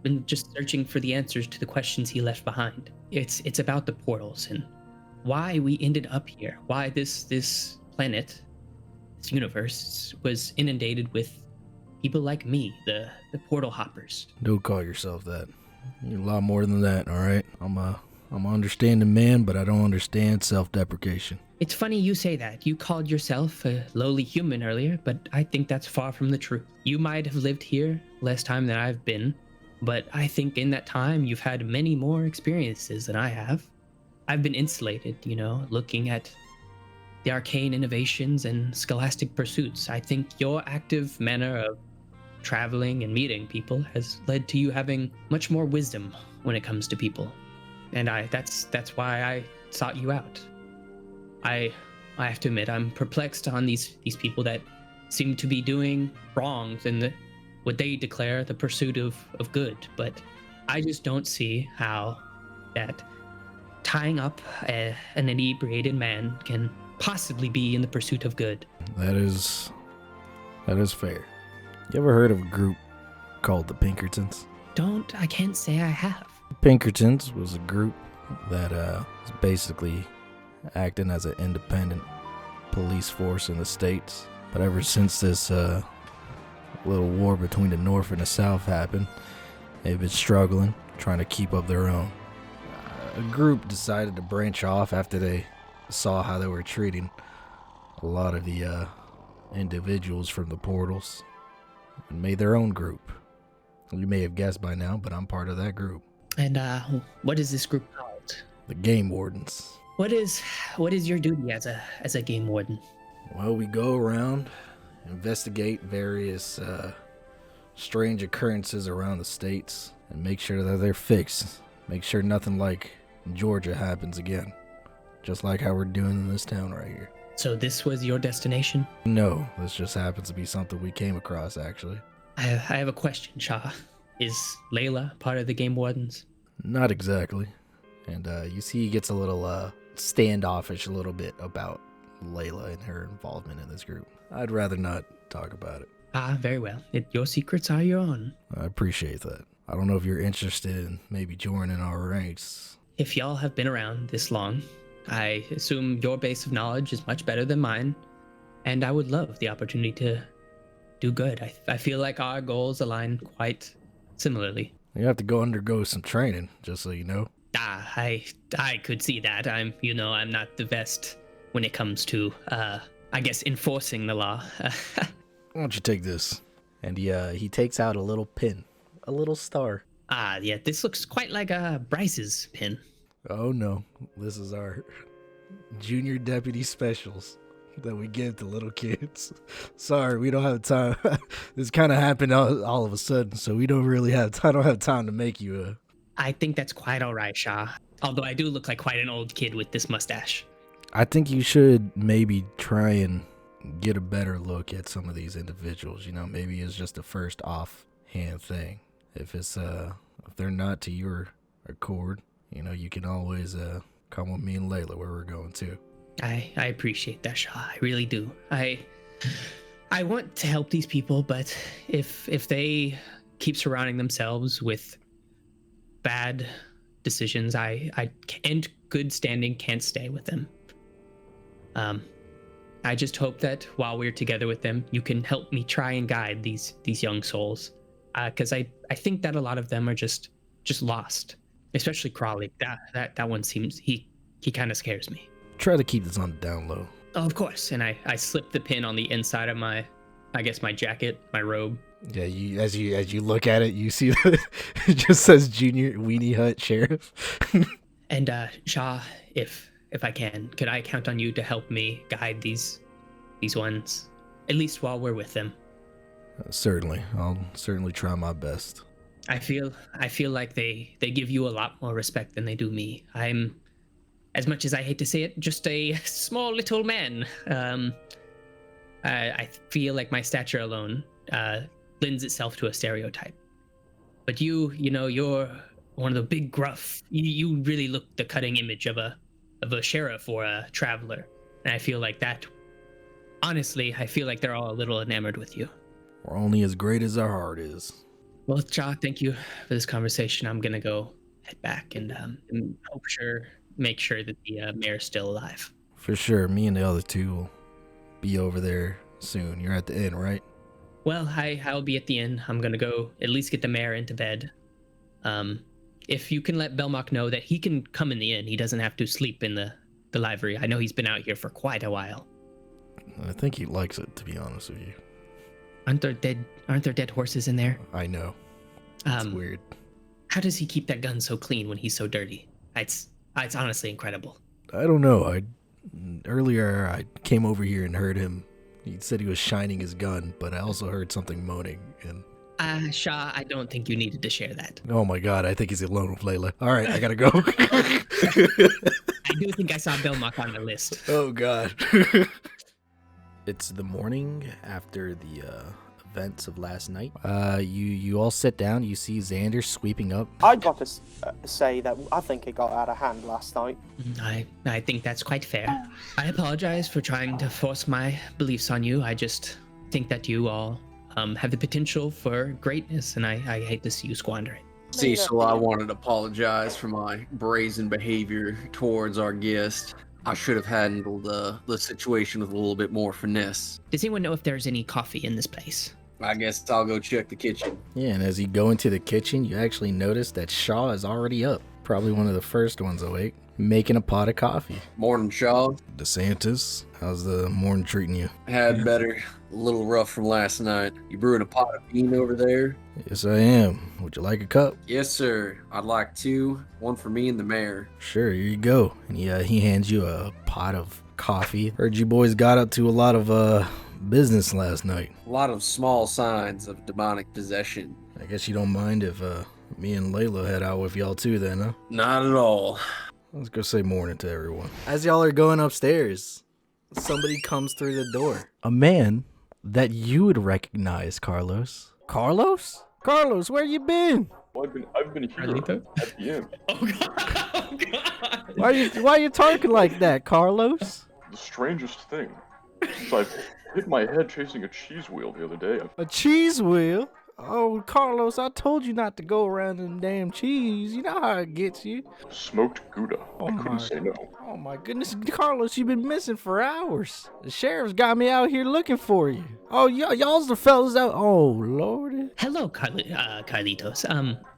been just searching for the answers to the questions he left behind. It's about the portals and why we ended up here. Why this planet, this universe, was inundated with people like me, the portal hoppers. Don't call yourself that. You're a lot more than that, all right? I'm an understanding man, but I don't understand self-deprecation. It's funny you say that. You called yourself a lowly human earlier, but I think that's far from the truth. You might have lived here less time than I've been, but I think in that time you've had many more experiences than I have. I've been insulated, looking at the arcane innovations and scholastic pursuits. I think your active manner of traveling and meeting people has led to you having much more wisdom when it comes to people. And that's why I sought you out. I have to admit, I'm perplexed on these people that seem to be doing wrongs in what they declare the pursuit of good. But I just don't see how that tying up an inebriated man can possibly be in the pursuit of good. That is fair. You ever heard of a group called the Pinkertons? I can't say I have. Pinkertons was a group that was basically acting as an independent police force in the States. But ever since this little war between the North and the South happened, they've been struggling, trying to keep up their own. A group decided to branch off after they saw how they were treating a lot of the individuals from the portals and made their own group. You may have guessed by now, but I'm part of that group. And what is this group called? The Game Wardens. What is your duty as a game warden? Well, we go around, investigate various strange occurrences around the states, and make sure that they're fixed. Make sure nothing like Georgia happens again. Just like how we're doing in this town right here. So this was your destination? No, this just happens to be something we came across, actually. I have a question, Shaw. Is Layla part of the Game Wardens? Not exactly. And you see he gets a little standoffish a little bit about Layla and her involvement in this group. I'd rather not talk about it. Ah, very well. Your secrets are your own. I appreciate that. I don't know if you're interested in maybe joining our ranks. If y'all have been around this long, I assume your base of knowledge is much better than mine, and I would love the opportunity to do good. I feel like our goals align quite similarly. You have to go undergo some training, just so you know. Ah, I could see that. I'm not the best when it comes to, I guess, enforcing the law. Why don't you take this? And he takes out a little pin, a little star. Ah, yeah, this looks quite like Bryce's pin. Oh no, this is our junior deputy specials that we give to little kids. Sorry, we don't have time. This kind of happened all of a sudden, so we don't really have time. I don't have time to make you a... I think that's quite all right, Shaw. Although I do look like quite an old kid with this mustache. I think you should maybe try and get a better look at some of these individuals. You know, maybe it's just a first offhand thing. If they're not to your accord, you know, you can always come with me and Layla where we're going to. I appreciate that, Shaw. I really do. I want to help these people, but if they keep surrounding themselves with bad decisions, I in good standing can't stay with them. I just hope that while we're together with them, you can help me try and guide these young souls, because I think that a lot of them are just lost, especially Crawley. That one seems he kind of scares me. Try to keep this on the down low. Oh, of course. And I slip the pin on the inside of my jacket, my robe. Yeah, as you look at it, you see that it just says Junior Weenie Hut Sheriff. And Shaw, if I can, could I count on you to help me guide these ones, at least while we're with them? Certainly. I'll certainly try my best. I feel like they give you a lot more respect than they do me. I'm, as much as I hate to say it, just a small little man. I feel like my stature alone lends itself to a stereotype. But you're one of the big gruff. You really look the cutting image of a sheriff or a traveler. And I feel like that, honestly, I feel like they're all a little enamored with you. We're only as great as our heart is. Well, Shaw, thank you for this conversation. I'm going to go head back and make sure that the mayor's still alive. For sure. Me and the other two will be over there soon. You're at the inn, right? Well, I'll be at the inn. I'm going to go at least get the mayor into bed. If you can let Belmont know that he can come in the inn. He doesn't have to sleep in the library. I know he's been out here for quite a while. I think he likes it, to be honest with you. Aren't there dead horses in there? I know. It's weird. How does he keep that gun so clean when he's so dirty? It's honestly incredible. I don't know. Earlier I came over here and heard him. He said he was shining his gun, but I also heard something moaning. And Shaw, I don't think you needed to share that. Oh my God, I think he's alone with Layla. All right, I gotta go. I do think I saw Belmont on the list. Oh God. It's the morning after the events of last night. You all sit down. You see Xander sweeping up. I got to say that I think it got out of hand last night. I think that's quite fair. I apologize for trying to force my beliefs on you. I just think that you all have the potential for greatness, and I hate to see you squander it. Cecil, I wanted to apologize for my brazen behavior towards our guest. I should have handled the situation with a little bit more finesse. Does anyone know if there's any coffee in this place? I guess I'll go check the kitchen. Yeah, and as you go into the kitchen, you actually notice that Shaw is already up. Probably one of the first ones awake, making a pot of coffee. Morning, Shaw. DeSantis, how's the morning treating you? Had better. A little rough from last night. You brewing a pot of bean over there? Yes, I am. Would you like a cup? Yes, sir. I'd like two. One for me and the mayor. Sure, here you go. And he hands you a pot of coffee. Heard you boys got up to a lot of business last night. A lot of small signs of demonic possession. I guess you don't mind if me and Layla head out with y'all too then, huh? Not at all. Let's go say morning to everyone. As y'all are going upstairs, somebody comes through the door. A man that you would recognize, Carlos. Carlos? Carlos, where you been? Well, I've been here at the inn. Oh god! Oh god! Why you talking like that, Carlos? The strangest thing. Since I hit my head chasing a cheese wheel the other day. A cheese wheel? Oh, Carlos, I told you not to go around them damn cheese. You know how it gets you. Smoked Gouda. I couldn't say no. Oh my goodness, Carlos, you've been missing for hours. The sheriff's got me out here looking for you. Oh, y'all's the fellas out. Oh, lordy. Hello, Carlitos.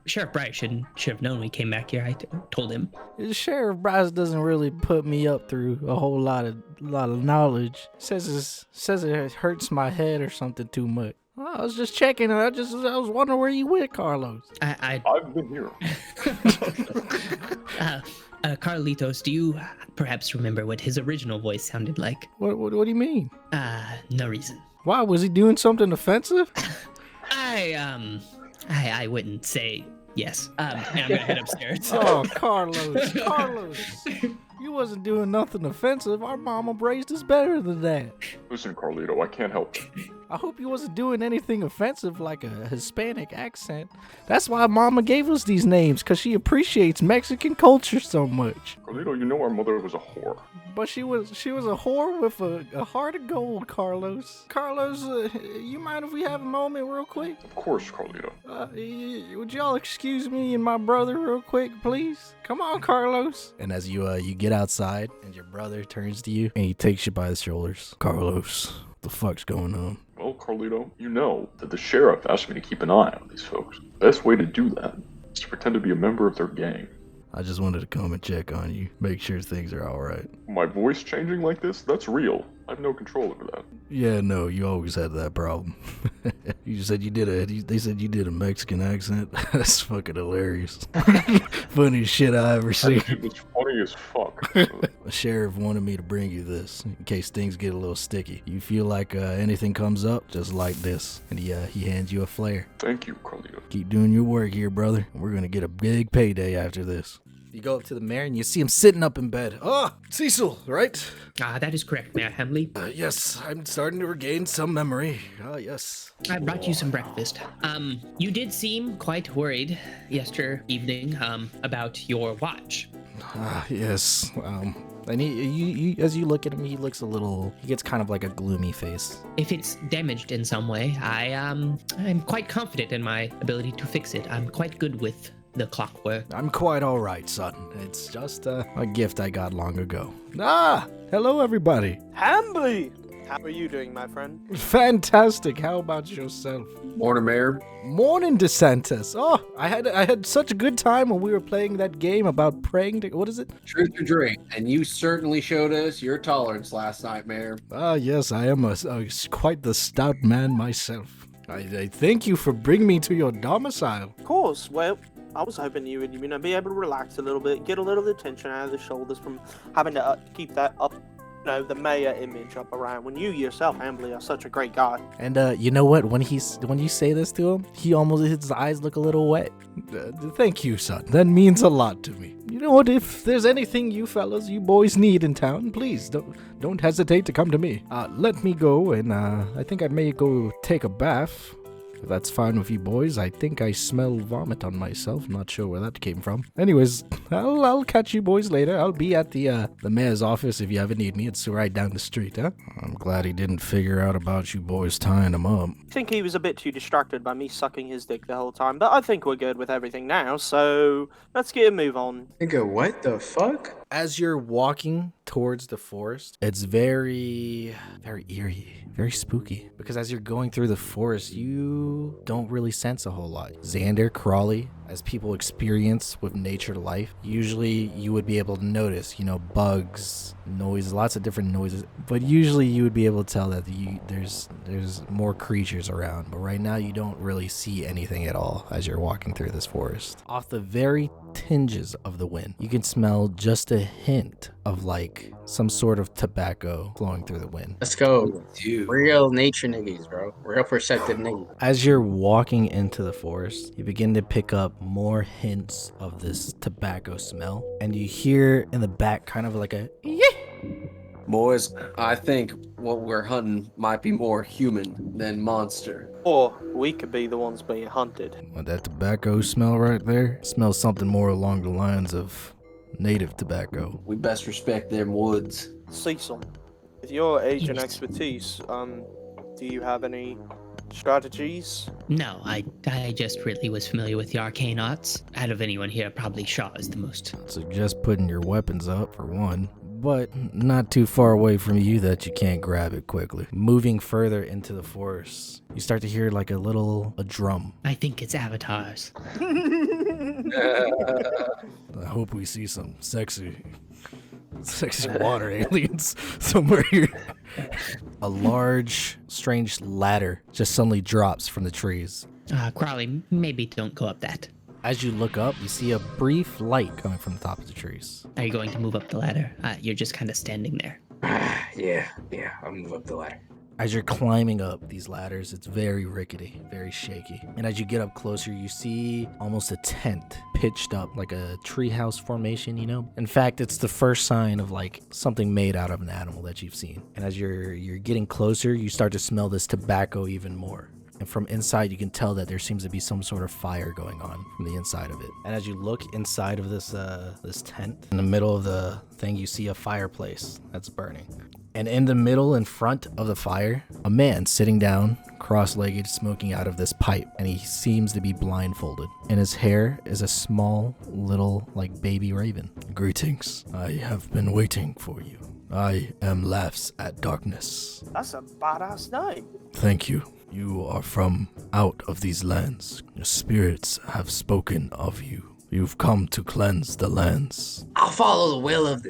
Sheriff Bryce should have known we came back here. I told him. Sheriff Bryce doesn't really put me up through a whole lot of knowledge. Says it hurts my head or something too much. I was just checking. I was wondering where you went, Carlos. I've been here. Carlitos, do you perhaps remember what his original voice sounded like? What do you mean? No reason. Why, was he doing something offensive? I wouldn't say yes. And I'm gonna head upstairs. Oh, Carlos. You wasn't doing nothing offensive. Our mama raised us better than that. Listen, Carlito, I can't help it. I hope you wasn't doing anything offensive like a Hispanic accent. That's why Mama gave us these names, because she appreciates Mexican culture so much. Carlito, you know our mother was a whore. But she was a whore with a heart of gold, Carlos. Carlos, you mind if we have a moment real quick? Of course, Carlito. Would y'all excuse me and my brother real quick, please? Come on, Carlos. And as you get outside, and your brother turns to you, and he takes you by the shoulders. Carlos, what the fuck's going on? Well, Carlito, you know that the sheriff asked me to keep an eye on these folks. The best way to do that is to pretend to be a member of their gang. I just wanted to come and check on you, make sure things are alright. My voice changing like this? That's real. I have no control over that. Yeah, no, you always had that problem. You said they said you did a Mexican accent. That's fucking hilarious. Funniest shit I ever seen. It was funny as fuck. The sheriff wanted me to bring you this, in case things get a little sticky. You feel like anything comes up, just like this. And he hands you a flare. Thank you, Carlito. Keep doing your work here, brother. We're gonna get a big payday after this. You go up to the mayor and you see him sitting up in bed. Oh, Cecil, right? That is correct, Mayor Hemley. Yes, I'm starting to regain some memory. Yes. I brought you some breakfast. You did seem quite worried yesterday evening, about your watch. Yes. And he as you look at him, he gets kind of like a gloomy face. If it's damaged in some way, I'm quite confident in my ability to fix it. I'm quite good with the clockwork. I'm quite all right, son. It's just a gift I got long ago. Hello, everybody. Hambly! How are you doing, my friend? Fantastic. How about yourself? Morning, Mayor. Morning, DeSantis. Oh, I had such a good time when we were playing that game about praying to, what is it? Truth or drink. And you certainly showed us your tolerance last night, Mayor. Yes, I am quite the stout man myself. I thank you for bringing me to your domicile. Of course. Well, I was hoping you would, be able to relax a little bit, get a little of the tension out of the shoulders from having to keep that up, the mayor image up around when you yourself, Hambly, are such a great guy. And you know what? When you say this to him, his eyes look a little wet. Thank you, son. That means a lot to me. You know what? If there's anything you boys need in town, please don't hesitate to come to me. Let me go, and I think I may go take a bath. If that's fine with you boys. I think I smell vomit on myself. Not sure where that came from. Anyways, I'll catch you boys later. I'll be at the mayor's office if you ever need me. It's right down the street, huh? I'm glad he didn't figure out about you boys tying him up. I think he was a bit too distracted by me sucking his dick the whole time, but I think we're good with everything now, so let's get a move on. Nigga, what the fuck? As you're walking towards the forest, it's very, very eerie, very spooky. Because as you're going through the forest, you don't really sense a whole lot. Xander, Crawley, as people experience with nature life, usually you would be able to notice, bugs, noises, lots of different noises. But usually you would be able to tell that there's more creatures around. But right now you don't really see anything at all as you're walking through this forest. Off the very tinges of the wind, you can smell just a hint of some sort of tobacco flowing through the wind. Let's go. Dude. Real nature niggas, bro. Real perceptive niggas. As you're walking into the forest, you begin to pick up more hints of this tobacco smell, and you hear in the back kind of like a Boys, I think what we're hunting might be more human than monster. Or we could be the ones being hunted. Well, that tobacco smell right there smells something more along the lines of native tobacco. We best respect them woods. Cecil, with your age and Yes. expertise, do you have any strategies? No, I just really was familiar with the arcane arts. Out of anyone here, probably Shaw is the most. Suggest putting your weapons up for one, but not too far away from you that you can't grab it quickly. Moving further into the forest, you start to hear like a drum. I think it's avatars. I hope we see some sexy water aliens somewhere here. A large, strange ladder just suddenly drops from the trees. Crawley, maybe don't go up that. As you look up, you see a brief light coming from the top of the trees. Are you going to move up the ladder? You're just kind of standing there. Yeah, I'll move up the ladder. As you're climbing up these ladders, it's very rickety, very shaky. And as you get up closer, you see almost a tent pitched up like a treehouse formation, you know? In fact, it's the first sign of like something made out of an animal that you've seen. And as you're getting closer, you start to smell this tobacco even more. And from inside, you can tell that there seems to be some sort of fire going on from the inside of it. And as you look inside of this tent, in the middle of the thing, you see a fireplace that's burning. And in the middle, in front of the fire, a man sitting down, cross-legged, smoking out of this pipe. And he seems to be blindfolded. And his hair is a small, little, like, baby raven. Greetings. I have been waiting for you. I am Laughs at Darkness. That's a badass name. Thank you. You are from out of these lands. Your spirits have spoken of you. You've come to cleanse the lands. I'll follow the will of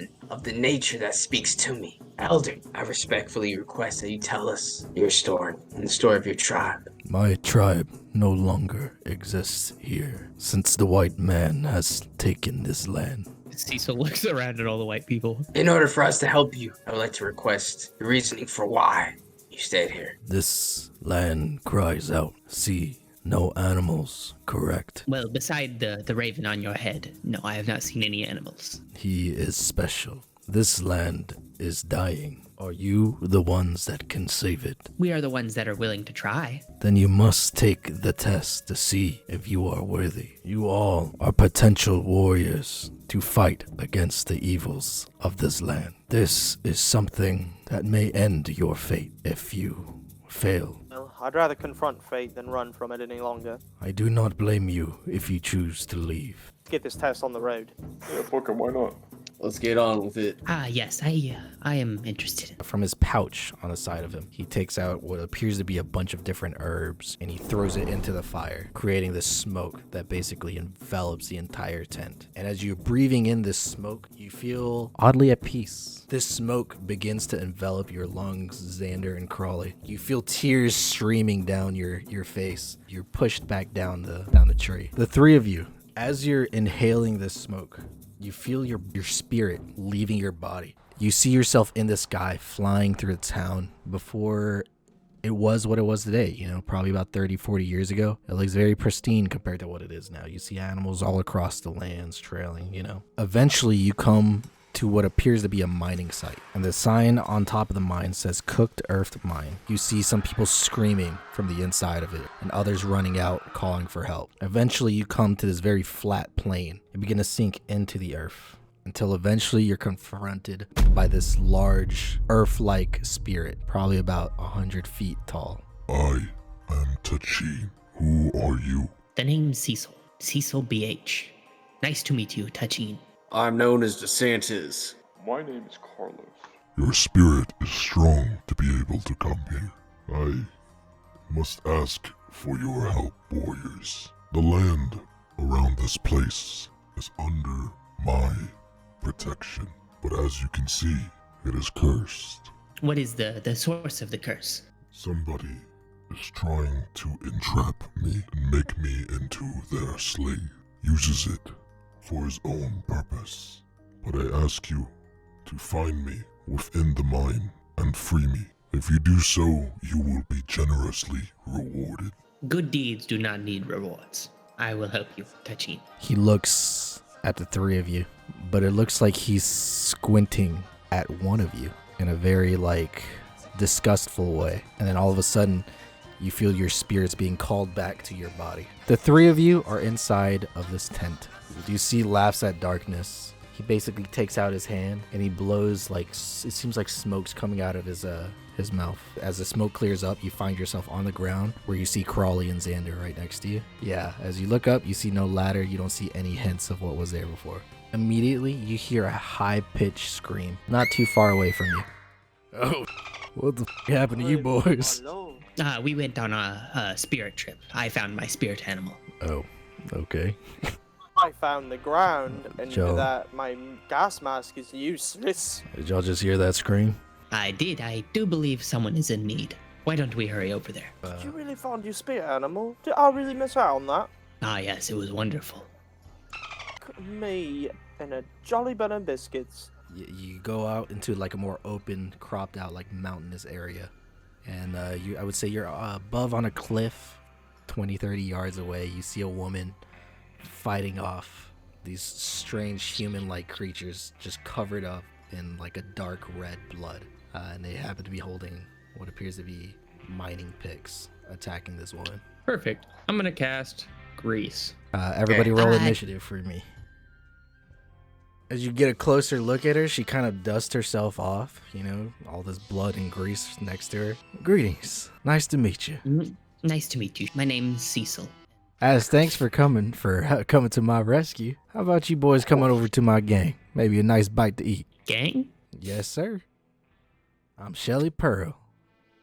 the nature that speaks to me. Elder, I respectfully request that you tell us your story and the story of your tribe. My tribe no longer exists here since the white man has taken this land. Cecil looks around at all the white people. In order for us to help you, I would like to request your reasoning for why you stayed here. This land cries out, see no animals, correct? Well, beside the raven on your head, no, I have not seen any animals. He is special. This land is dying. Are you the ones that can save it? We are the ones that are willing to try. Then you must take the test to see if you are worthy. You all are potential warriors to fight against the evils of this land. This is something that may end your fate if you fail. Well, I'd rather confront fate than run from it any longer. I do not blame you if you choose to leave. Get this test on the road. Yeah, fuck it, why not? Let's get on with it. Yes, I am interested. From his pouch on the side of him, he takes out what appears to be a bunch of different herbs and he throws it into the fire, creating this smoke that basically envelops the entire tent. And as you're breathing in this smoke, you feel oddly at peace. This smoke begins to envelop your lungs, Xander and Crawley. You feel tears streaming down your face. You're pushed back down the tree. The three of you, as you're inhaling this smoke, you feel your spirit leaving your body. You see yourself in the sky flying through the town before it was what it was today, you know, probably about 30, 40 years ago. It looks very pristine compared to what it is now. You see animals all across the lands trailing, you know. Eventually you come to what appears to be a mining site. And the sign on top of the mine says Cooked Earth Mine. You see some people screaming from the inside of it and others running out calling for help. Eventually you come to this very flat plain and begin to sink into the earth until eventually you're confronted by this large earth-like spirit, probably about 100 feet tall. I am Tachin. Who are you? The name's Cecil. Cecil BH. Nice to meet you, Tachin. I'm known as DeSantis. My name is Carlos. Your spirit is strong to be able to come here. I must ask for your help, warriors. The land around this place is under my protection, but as you can see, it is cursed. What is the source of the curse? Somebody is trying to entrap me and make me into their slave. Uses it for his own purpose. But I ask you to find me within the mine and free me. If you do so, you will be generously rewarded. Good deeds do not need rewards. I will help you, Tachin. He looks at the three of you, but it looks like he's squinting at one of you in a very, like, disgustful way. And then all of a sudden, you feel your spirits being called back to your body. The three of you are inside of this tent. You see laughs at darkness. He basically takes out his hand and he blows like, it seems like smoke's coming out of his mouth. As the smoke clears up, you find yourself on the ground where you see Crawley and Xander right next to you. Yeah, as you look up, you see no ladder. You don't see any hints of what was there before. Immediately, you hear a high-pitched scream not too far away from you. Oh, what the f happened to you boys? We went on a spirit trip. I found my spirit animal. Oh, okay. I found the ground, and Joe. that my gas mask is useless. Did y'all just hear that scream? I did. I do believe someone is in need. Why don't we hurry over there? Did you really find your spirit animal? Did I really miss out on that? Ah, yes, it was wonderful. Me and a jolly bun of biscuits. You go out into like a more open, cropped out, like mountainous area. And I would say you're above on a cliff, 20, 30 yards away. You see a woman fighting off these strange human-like creatures just covered up in like a dark red blood. And they happen to be holding what appears to be mining picks attacking this woman. Perfect. I'm going to cast Grease. Everybody roll initiative for me. As you get a closer look at her, she kind of dusts herself off, you know, all this blood and grease next to her. Greetings. Nice to meet you. Nice to meet you. My name's Cecil. As thanks for coming to my rescue. How about you boys coming over to my gang? Maybe a nice bite to eat. Gang? Yes, sir. I'm Shelly Pearl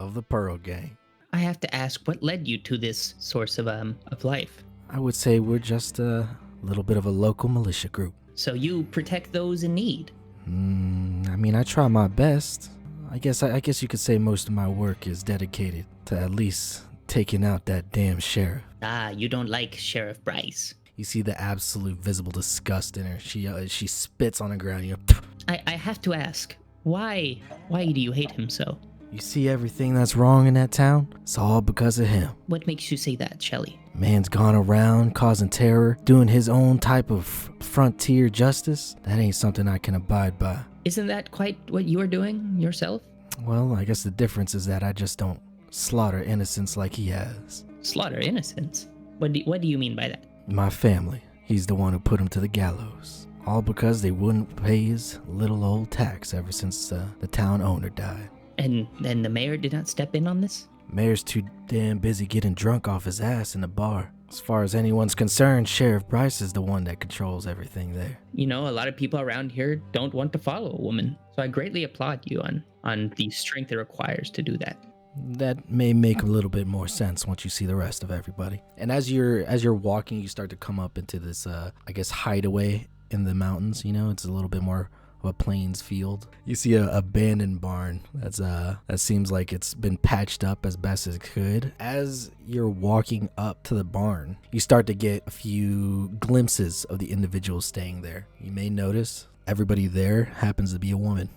of the Pearl Gang. I have to ask, what led you to this source of life? I would say we're just a little bit of a local militia group. So you protect those in need? I mean, I try my best. I guess you could say most of my work is dedicated to at least taking out that damn sheriff. Ah, you don't like Sheriff Bryce. You see the absolute visible disgust in her. She spits on the ground. You know, I have to ask, why do you hate him so? You see everything that's wrong in that town? It's all because of him. What makes you say that, Shelly? Man's gone around causing terror, doing his own type of frontier justice. That ain't something I can abide by. Isn't that quite what you're doing yourself? Well, I guess the difference is that I just don't slaughter innocents like he has. Slaughter innocents? What do you mean by that? My family. He's the one who put him to the gallows. All because they wouldn't pay his little old tax ever since the town owner died. And then the mayor did not step in on this? Mayor's too damn busy getting drunk off his ass in the bar. As far as anyone's concerned, Sheriff Bryce is the one that controls everything there. You know, a lot of people around here don't want to follow a woman. So I greatly applaud you on the strength it requires to do that. That may make a little bit more sense once you see the rest of everybody. And as you're walking, you start to come up into this, I guess, hideaway in the mountains. You know, it's a little bit more of a plains field. You see a abandoned barn that seems like it's been patched up as best as it could. As you're walking up to the barn, you start to get a few glimpses of the individuals staying there. You may notice everybody there happens to be a woman.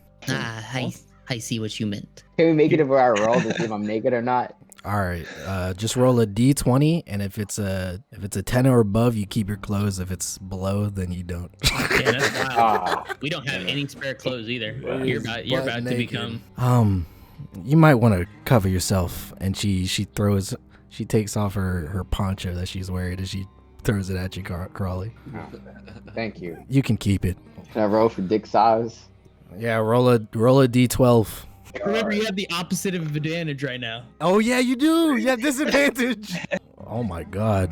I see what you meant. Can we make it where I roll to see if I'm naked or not? All right, just roll a d20, and if it's a 10 or above, you keep your clothes. If it's below, then you don't. Yeah, that's wild. We don't have any spare clothes either. You're about to become. You might want to cover yourself. And she takes off her poncho that she's wearing, and she throws it at you, Crawley. Oh, thank you. You can keep it. Can I roll for dick size? Yeah, roll a d12. Remember, you have the opposite of advantage right now. Oh yeah, you do. You have disadvantage. Oh my god,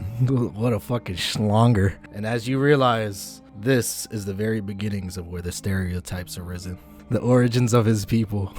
what a fucking schlonger. And as you realize, this is the very beginnings of where the stereotypes arisen, the origins of his people.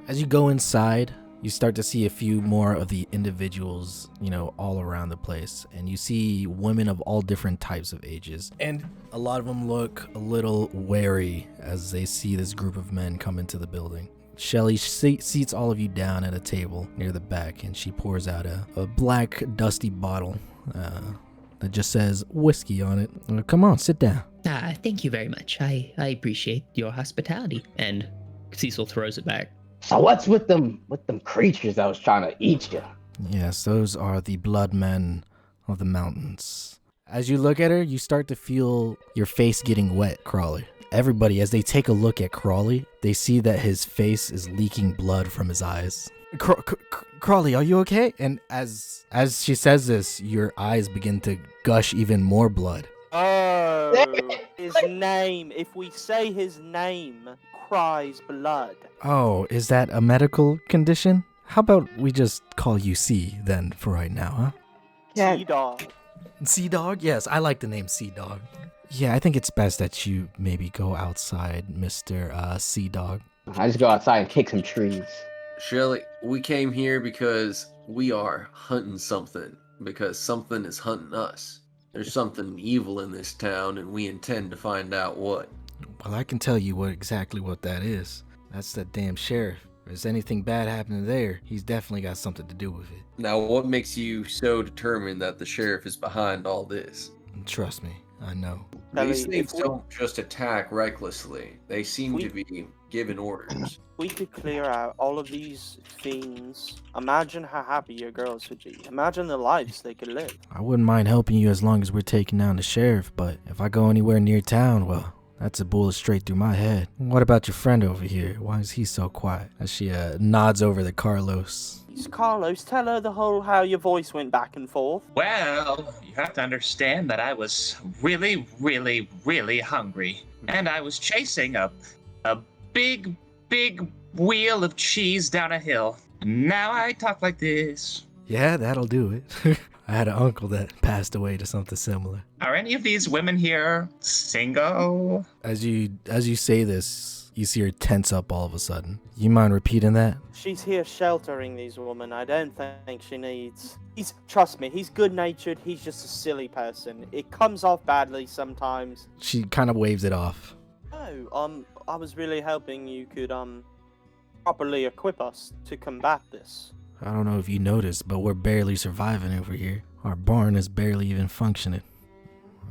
As you go inside, you start to see a few more of the individuals, you know, all around the place. And you see women of all different types of ages. And a lot of them look a little wary as they see this group of men come into the building. Shelly seats all of you down at a table near the back, and she pours out a black, dusty bottle that just says whiskey on it. Come on, sit down. Thank you very much. I appreciate your hospitality. And Cecil throws it back. So what's with them creatures that was trying to eat you? Yes, those are the blood men of the mountains. As you look at her, you start to feel your face getting wet, Crawley. Everybody, as they take a look at Crawley, they see that his face is leaking blood from his eyes. Crawley, are you okay? And as she says this, your eyes begin to gush even more blood. Oh, his name. If we say his name, cries blood. Oh, is that a medical condition? How about we just call you C then for right now, huh? Yeah. T-Dog. Sea Dog? Yes, I like the name Sea Dog. Yeah, I think it's best that you maybe go outside, Mr. Sea Dog. I just go outside and kick some trees. Shelly, we came here because we are hunting something. Because something is hunting us. There's something evil in this town, and we intend to find out what. Well, I can tell you exactly what that is. That's that damn sheriff. If there's anything bad happening there, he's definitely got something to do with it. Now, what makes you so determined that the sheriff is behind all this? Trust me, I know. These things don't just attack recklessly. They seem to be given orders. We could clear out all of these fiends. Imagine how happy your girls would be. Imagine the lives they could live. I wouldn't mind helping you as long as we're taking down the sheriff, but if I go anywhere near town, well, that's a bullet straight through my head. What about your friend over here? Why is he so quiet? As she nods over to Carlos. Carlos, tell her the whole how your voice went back and forth. Well, you have to understand that I was really, really, really hungry. And I was chasing a big, big wheel of cheese down a hill. Now I talk like this. Yeah, that'll do it. I had an uncle that passed away to something similar. Are any of these women here single? As you say this, you see her tense up all of a sudden. You mind repeating that? She's here sheltering these women. I don't think she needs... Trust me, he's good-natured. He's just a silly person. It comes off badly sometimes. She kind of waves it off. No, I was really hoping you could, properly equip us to combat this. I don't know if you noticed, but we're barely surviving over here. Our barn is barely even functioning.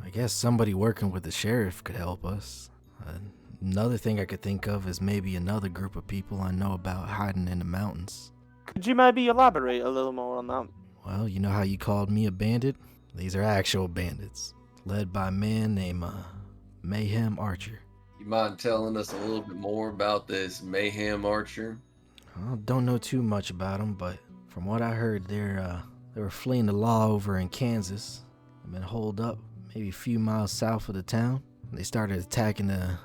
I guess somebody working with the sheriff could help us. Another thing I could think of is maybe another group of people I know about hiding in the mountains. Could you maybe elaborate a little more on that? Well, you know how you called me a bandit? These are actual bandits, led by a man named Mayhem Archer. You mind telling us a little bit more about this Mayhem Archer? I don't know too much about them, but from what I heard, they were fleeing the law over in Kansas. They've been holed up maybe a few miles south of the town. They started attacking the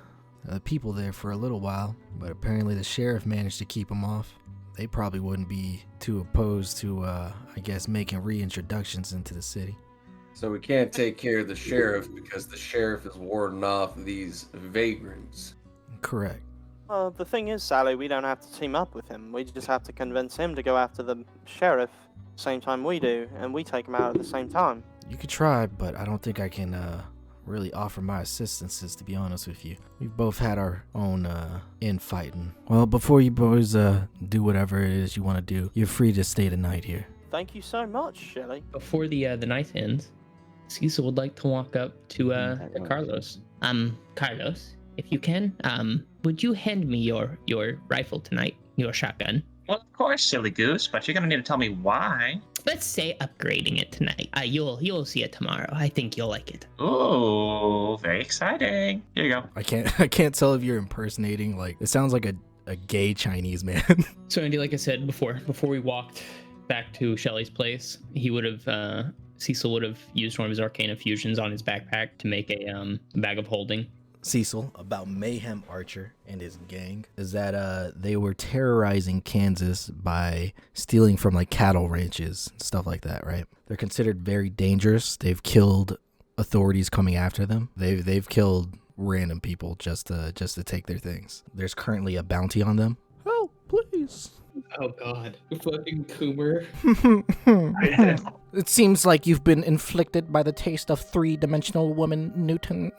people there for a little while, but apparently the sheriff managed to keep them off. They probably wouldn't be too opposed to, I guess, making reintroductions into the city. So we can't take care of the sheriff because the sheriff is warding off these vagrants. Correct. The thing is, Sally, we don't have to team up with him. We just have to convince him to go after the sheriff same time we do, and we take him out at the same time. You could try, but I don't think I can really offer my assistances, to be honest with you. We've both had our own infighting. Well, before you boys do whatever it is you want to do, you're free to stay the night here. Thank you so much, Shelly. Before the night ends, Cecil would like to walk up to Carlos. Carlos, if you can, would you hand me your rifle tonight, your shotgun? Well, of course, silly goose, but you're gonna need to tell me why. Let's say upgrading it tonight. You'll see it tomorrow. I think you'll like it. Ooh, very exciting. Here you go. I can't tell if you're impersonating, like, it sounds like a gay Chinese man. So Andy, like I said before we walked back to Shelly's place, he would have Cecil would have used one of his arcana fusions on his backpack to make a bag of holding. Cecil, about Mayhem Archer and his gang, is that they were terrorizing Kansas by stealing from like cattle ranches and stuff like that, right? They're considered very dangerous. They've killed authorities coming after them. They've killed random people just to take their things. There's currently a bounty on them. Help, please. Oh God, fucking Coomer. It seems like you've been inflicted by the taste of three-dimensional woman, Newton.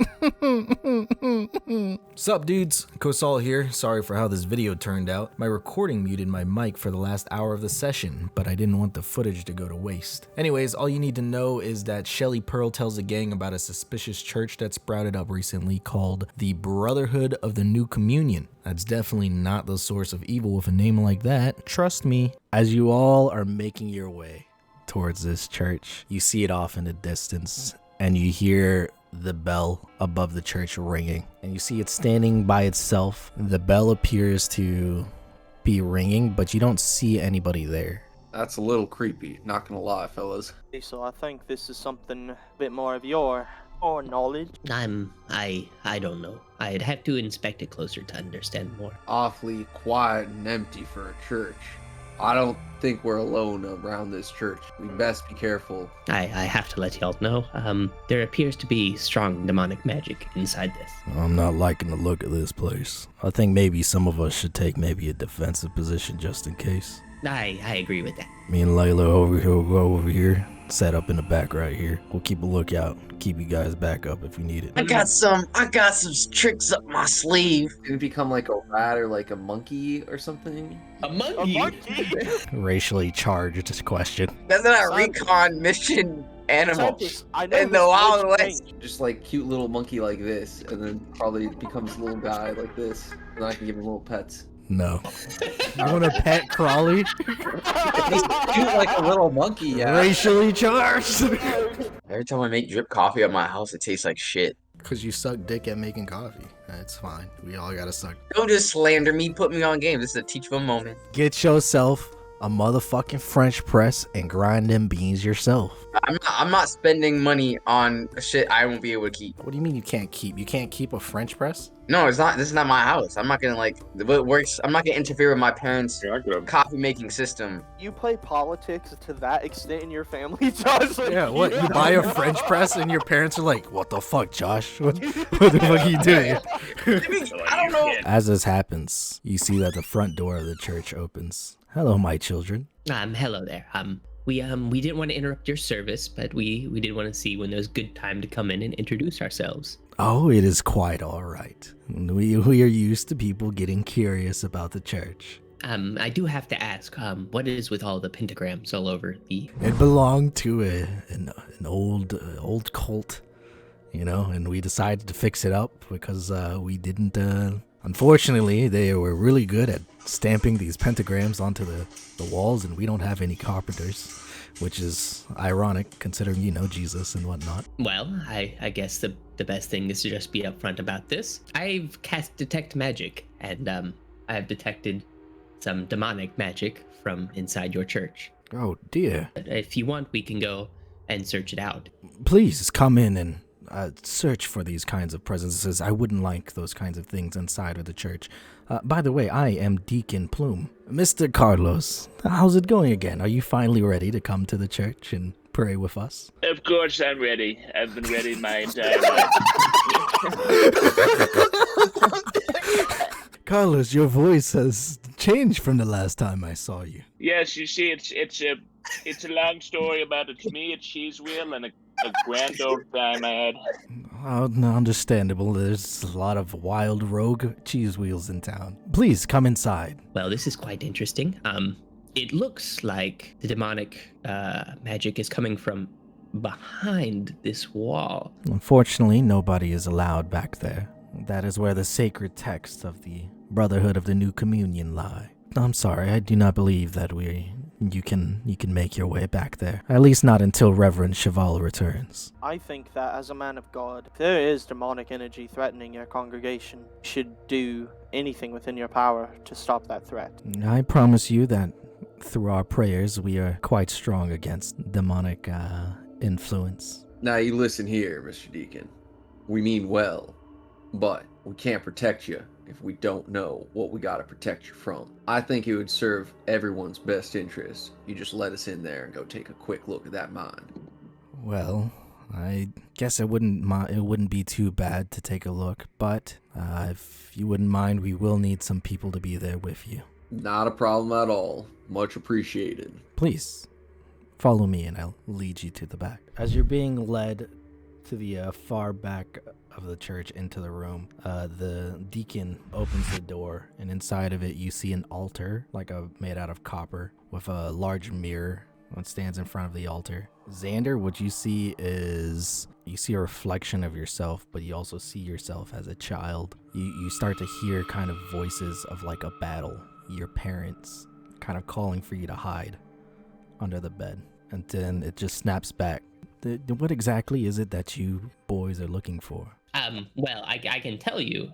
Sup, dudes? Kosal here. Sorry for how this video turned out. My recording muted my mic for the last hour of the session, but I didn't want the footage to go to waste. Anyways, all you need to know is that Shelly Pearl tells the gang about a suspicious church that sprouted up recently called the Brotherhood of the New Communion. That's definitely not the source of evil with a name like that. Trust me. As you all are making your way towards this church, you see it off in the distance and you hear the bell above the church ringing, and you see it standing by itself. The bell appears to be ringing, but you don't see anybody there. That's a little creepy, not gonna lie, fellas. So I think this is something a bit more of your knowledge. I don't know. I'd have to inspect it closer to understand more. Awfully quiet and empty for a church. I don't think we're alone around this church. We best be careful. I have to let y'all know. There appears to be strong demonic magic inside this. I'm not liking the look of this place. I think maybe some of us should take maybe a defensive position just in case. I agree with that. Me and Layla over here will go over here, set up in the back right here. We'll keep a lookout, keep you guys back up if you need it. I got some tricks up my sleeve. Did it become like a rat or like a monkey or something? A monkey? Racially charged question. That's not a recon mission animal I know in the Wild West. Just like cute little monkey like this, and then probably becomes a little guy like this. And then I can give him little pets. No. You want a pet Crawley? He's cute like a little monkey, yeah. Racially charged. Every time I make drip coffee at my house, it tastes like shit. Because you suck dick at making coffee. That's fine. We all gotta suck. Don't just slander me, put me on game. This is a teachable moment. Get yourself a motherfucking French press and grind them beans yourself. I'm not spending money on shit I won't be able to keep. What do you mean you can't keep? You can't keep a French press? No, it's not. This is not my house. I'm not gonna what works. I'm not gonna interfere with my parents' coffee making system. You play politics to that extent in your family, Josh? Yeah, what? You buy a French press and your parents are like, what the fuck, Josh? What the fuck are you doing? I don't know. As this happens, you see that the front door of the church opens. Hello, my children. Hello there. We didn't want to interrupt your service, but we did want to see when there's good time to come in and introduce ourselves. Oh, it is quite all right. We are used to people getting curious about the church. I do have to ask, what is with all the pentagrams all over the... It belonged to an old cult, you know, and we decided to fix it up because we didn't... Unfortunately, they were really good at stamping these pentagrams onto the walls, and we don't have any carpenters, which is ironic considering, you know, Jesus and whatnot. Well, I guess the best thing is to just be upfront about this. I've cast Detect Magic, and I have detected some demonic magic from inside your church. Oh, dear. If you want, we can go and search it out. Please come in and search for these kinds of presences. I wouldn't like those kinds of things inside of the church. By the way, I am Deacon Plume. Mr. Carlos, how's it going again? Are you finally ready to come to the church and pray with us? Of course I'm ready. I've been ready my entire life. Carlos, your voice has changed from the last time I saw you. Yes, you see, it's a long story about it's me, it's Cheese Wheel, and a grand old time I had. Oh, no, understandable. There's a lot of wild rogue cheese wheels in town. Please come inside. Well, this is quite interesting. It looks like the demonic magic is coming from behind this wall. Unfortunately, nobody is allowed back there. That is where the sacred texts of the Brotherhood of the New Communion lie. I'm sorry, I do not believe that you can make your way back there. At least not until Reverend Cheval returns. I think that as a man of God, if there is demonic energy threatening your congregation, you should do anything within your power to stop that threat. I promise you that through our prayers, we are quite strong against demonic influence. Now you listen here, Mr. Deacon. We mean well, but we can't protect you if we don't know what we gotta protect you from. I think it would serve everyone's best interest. You just let us in there and go take a quick look at that mine. Well, I guess it wouldn't be too bad to take a look, but if you wouldn't mind, we will need some people to be there with you. Not a problem at all. Much appreciated. Please, follow me and I'll lead you to the back. As you're being led to the far back of the church into the room, the deacon opens the door, and inside of it you see an altar, made out of copper, with a large mirror that stands in front of the altar. Xander, what you see is you see a reflection of yourself, but you also see yourself as a child. You start to hear kind of voices of like a battle, your parents kind of calling for you to hide under the bed, and then it just snaps back. What exactly is it that you boys are looking for? Well, I can tell you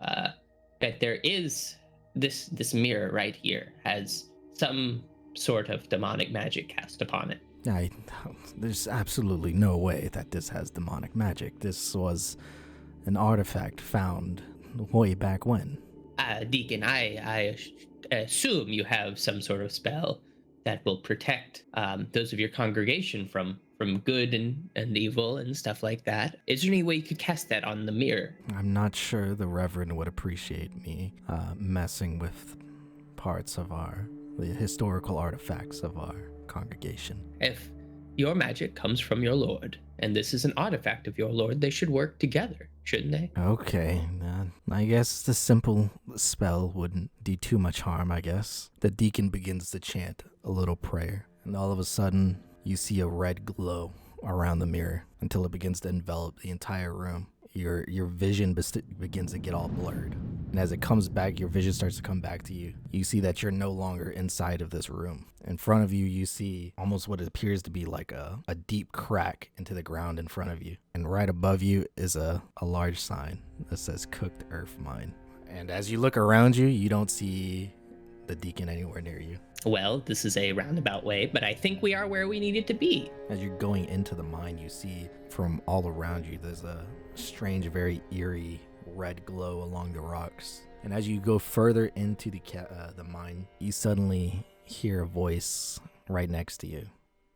that there is this mirror right here has some sort of demonic magic cast upon it. There's absolutely no way that this has demonic magic. This was an artifact found way back when. Deacon, I assume you have some sort of spell that will protect those of your congregation from good and evil and stuff like that. Is there any way you could cast that on the mirror? I'm not sure the Reverend would appreciate me messing with parts of the historical artifacts of our congregation. If your magic comes from your lord, and this is an artifact of your lord, they should work together, shouldn't they? Okay, I guess the simple spell wouldn't do too much harm, I guess. The deacon begins to chant a little prayer, and all of a sudden, you see a red glow around the mirror until it begins to envelop the entire room. Your vision begins to get all blurred. And as it comes back, your vision starts to come back to you. You see that you're no longer inside of this room. In front of you, you see almost what appears to be like a deep crack into the ground in front of you. And right above you is a large sign that says Cooked Earth Mine. And as you look around you, you don't see the deacon anywhere near you. Well, this is a roundabout way, but I think we are where we needed to be. As you're going into the mine, you see from all around you, there's a strange, very eerie red glow along the rocks. And as you go further into the mine, you suddenly hear a voice right next to you.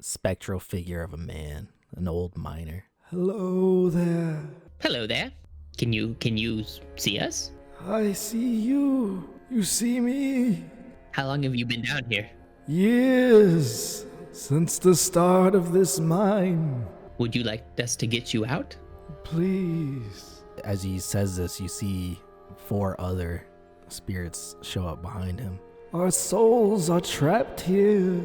Spectral figure of a man, an old miner. Hello there. Hello there. Can you see us? I see you. You see me? How long have you been down here? Years. Since the start of this mine. Would you like us to get you out? Please. As he says this, you see 4 other spirits show up behind him. Our souls are trapped here.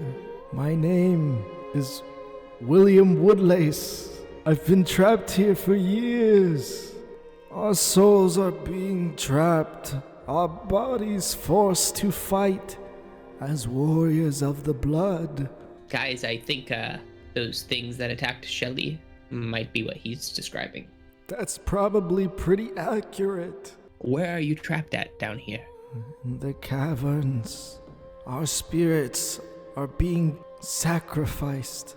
My name is William Woodlace. I've been trapped here for years. Our souls are being trapped. Our bodies forced to fight as warriors of the blood. Guys, I think those things that attacked Shelley might be what he's describing. That's probably pretty accurate. Where are you trapped at down here? The caverns. Our spirits are being sacrificed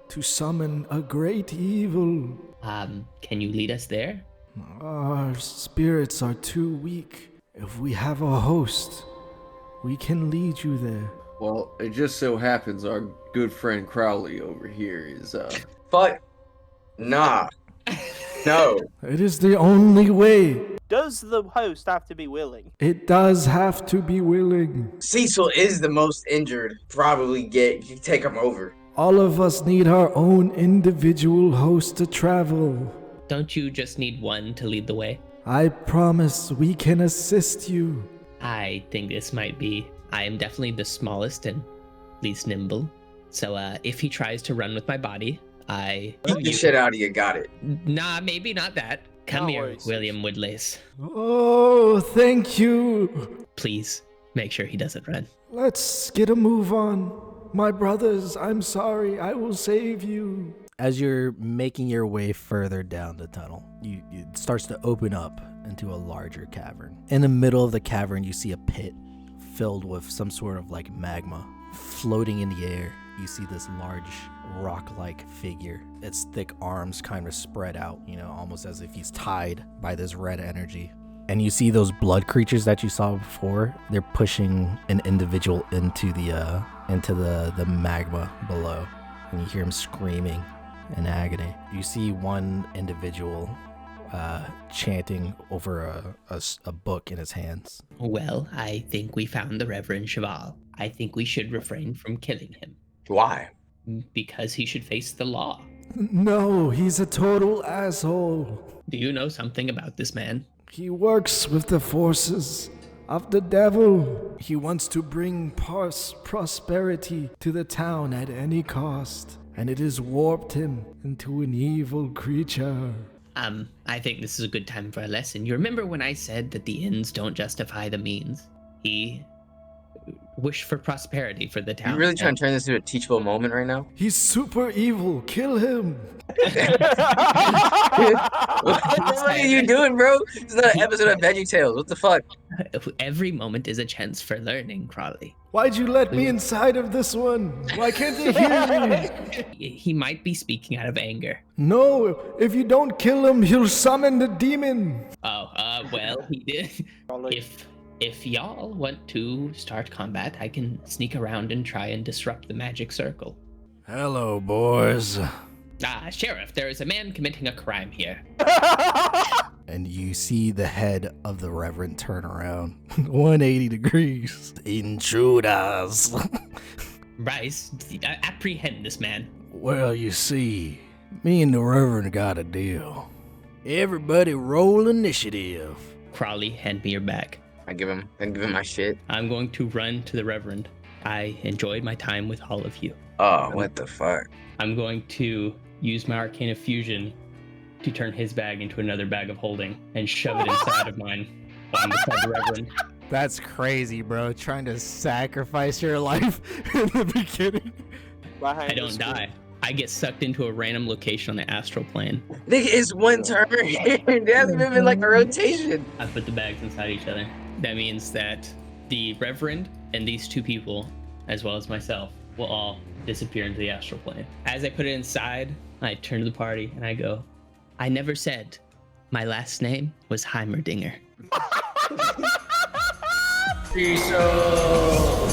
to summon a great evil. Can you lead us there? Our spirits are too weak. If we have a host, we can lead you there. Well, it just so happens our good friend Crowley over here is, But, nah. No. It is the only way. Does the host have to be willing? It does have to be willing. Cecil is the most injured. Probably take him over. All of us need our own individual host to travel. Don't you just need one to lead the way? I promise we can assist you. I think this might be... I am definitely the smallest and least nimble. So if he tries to run with my body, Get the shit out of you, got it. Nah, maybe not that. Come here, William Woodlace. Oh, thank you. Please, make sure he doesn't run. Let's get a move on. My brothers, I'm sorry. I will save you. As you're making your way further down the tunnel, it starts to open up into a larger cavern. In the middle of the cavern, you see a pit filled with some sort of like magma. Floating in the air, you see this large rock-like figure. Its thick arms kind of spread out, almost as if he's tied by this red energy. And you see those blood creatures that you saw before. They're pushing an individual into the magma below, and you hear him screaming in agony. You see one individual chanting over a book in his hands. Well, I think we found the Reverend Cheval. I think we should refrain from killing him. Why? Because he should face the law. No, he's a total asshole. Do you know something about this man? He works with the forces of the devil. He wants to bring prosperity to the town at any cost, and it has warped him into an evil creature. I think this is a good time for a lesson. You remember when I said that the ends don't justify the means? He wish for prosperity for the town. You really trying to turn this into a teachable moment right now? He's super evil. Kill him. What are you doing, bro? This is not an episode of VeggieTales. What the fuck? Every moment is a chance for learning, Crawley. Why'd you let me inside of this one? Why can't they hear me? He might be speaking out of anger. No, if you don't kill him, he'll summon the demon. Well, he did. If y'all want to start combat, I can sneak around and try and disrupt the magic circle. Hello, boys. Sheriff, there is a man committing a crime here. And you see the head of the Reverend turn around 180 degrees. Intruders. Bryce, apprehend this man. Well, you see, me and the Reverend got a deal. Everybody roll initiative. Crawley, hand me your bag. I give him my shit. I'm going to run to the Reverend. I enjoyed my time with all of you. Oh, what the fuck? I'm going to use my Arcana Fusion to turn his bag into another bag of holding and shove it inside of mine while I'm beside the Reverend. That's crazy, bro. Trying to sacrifice your life in the beginning. I don't die. I get sucked into a random location on the astral plane. Nigga, it's one turn. There hasn't even been like a rotation. I put the bags inside each other. That means that the Reverend and these two people, as well as myself, will all disappear into the astral plane. As I put it inside, I turn to the party and I go, I never said my last name was Heimerdinger. Peace out.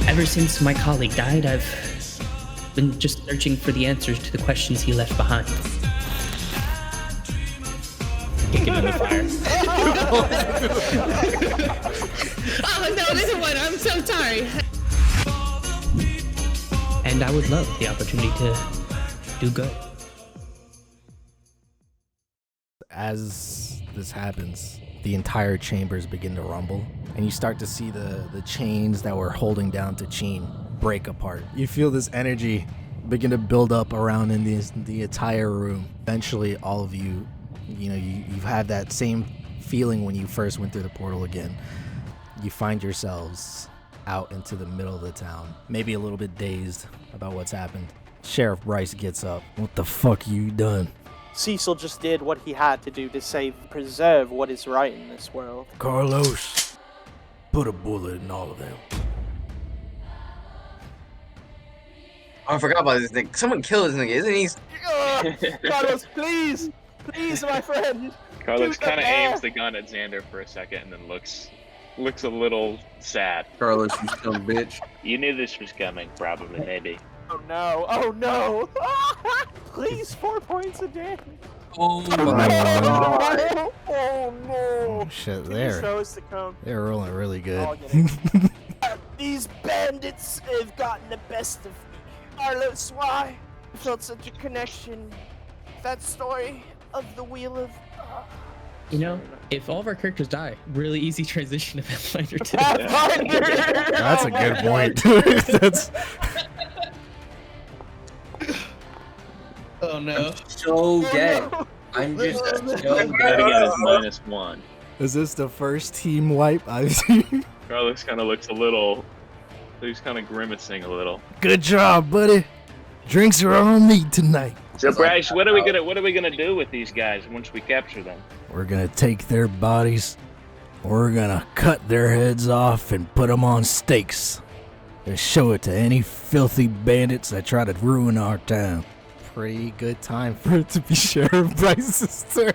Ever since my colleague died, I've been just searching for the answers to the questions he left behind. Kick him in the fire. Oh no, this one. I'm so sorry. And I would love the opportunity to do good. As this happens, the entire chambers begin to rumble, and you start to see the chains that were holding down T'Cheen break apart. You feel this energy begin to build up around in the entire room. Eventually, all of you, you've had that same feeling when you first went through the portal again. You find yourselves out into the middle of the town, maybe a little bit dazed about what's happened. Sheriff Bryce gets up. What the fuck you done? Cecil just did what he had to do to preserve what is right in this world. Carlos, put a bullet in all of them. Oh, I forgot about this thing. Someone killed this nigga, isn't he? Carlos, please, my friend. Carlos kind of aims the gun at Xander for a second and then looks a little sad. Carlos, you scum bitch. You knew this was coming, probably, maybe. Oh no! Oh no! Please, 4 points of damage. Oh my god! Oh no! Shit, they're rolling really good. These bandits have gotten the best of me. Carlos, why? I felt such a connection. That story of the Wheel of... if all of our characters die, really easy transition to Pathfinder 2. That's a good point. That's... Oh no. So dead. I'm just so That again is -1. Is this the first team wipe I've seen? Carlos kind of looks a little... He's kind of grimacing a little. Good job, buddy. Drinks are on me tonight. So Bryce, what are we gonna do with these guys once we capture them? We're gonna take their bodies, we're gonna cut their heads off and put them on stakes and show it to any filthy bandits that try to ruin our town. Pretty good time for it to be Sheriff Bryce's turn.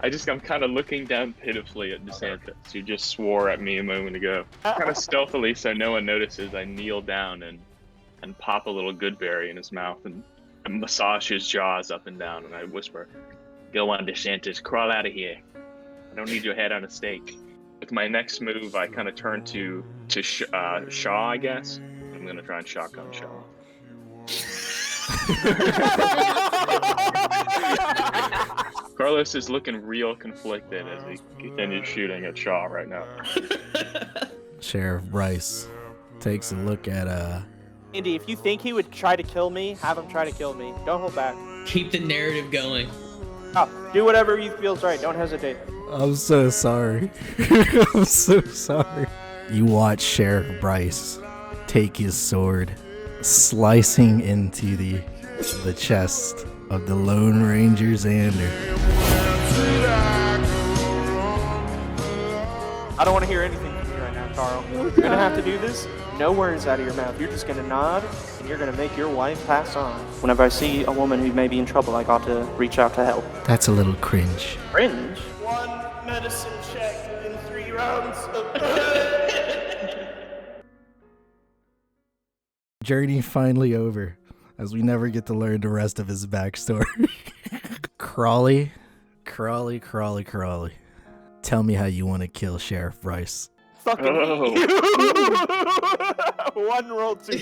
I'm kind of looking down pitifully at DeSantis, who just swore at me a moment ago. Kind of stealthily, so no one notices, I kneel down and pop a little goodberry in his mouth and massage his jaws up and down, and I whisper, "Go on, DeSantis, crawl out of here. I don't need your head on a stake." With my next move, I kind of turn to Shaw, I guess. I'm gonna try and shotgun Shaw. Carlos is looking real conflicted as he continues shooting at Shaw right now. Sheriff Bryce takes a look at Indy, if you think he would try to kill me, have him try to kill me. Don't hold back. Keep the narrative going. Oh, do whatever you feels right. Don't hesitate. I'm so sorry. I'm so sorry. You watch Sheriff Bryce take his sword, slicing into the chest of the Lone Ranger Xander. I don't want to hear anything from you right now, Carl. You're gonna have to do this. No words out of your mouth. You're just gonna nod, and you're gonna make your wife pass on. Whenever I see a woman who may be in trouble, I got to reach out to help. That's a little cringe. Cringe? One medicine check in 3 rounds. Journey finally over, as we never get to learn the rest of his backstory. Crawley. Tell me how you want to kill Sheriff Bryce. Fucking one roll too.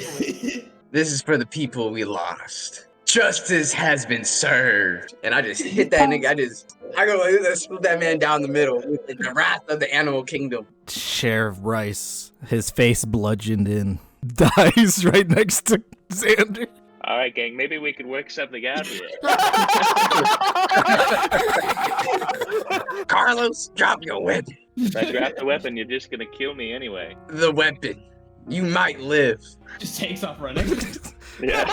This is for the people we lost. Justice has been served. And I just hit that nigga. I go split that man down the middle with the wrath of the animal kingdom. Sheriff Bryce, his face bludgeoned in, dies right next to Xander. All right, gang. Maybe we could work something out here. Carlos, drop your weapon. If I drop the weapon, you're just gonna kill me anyway. The weapon. You might live. Just takes off running. Yeah.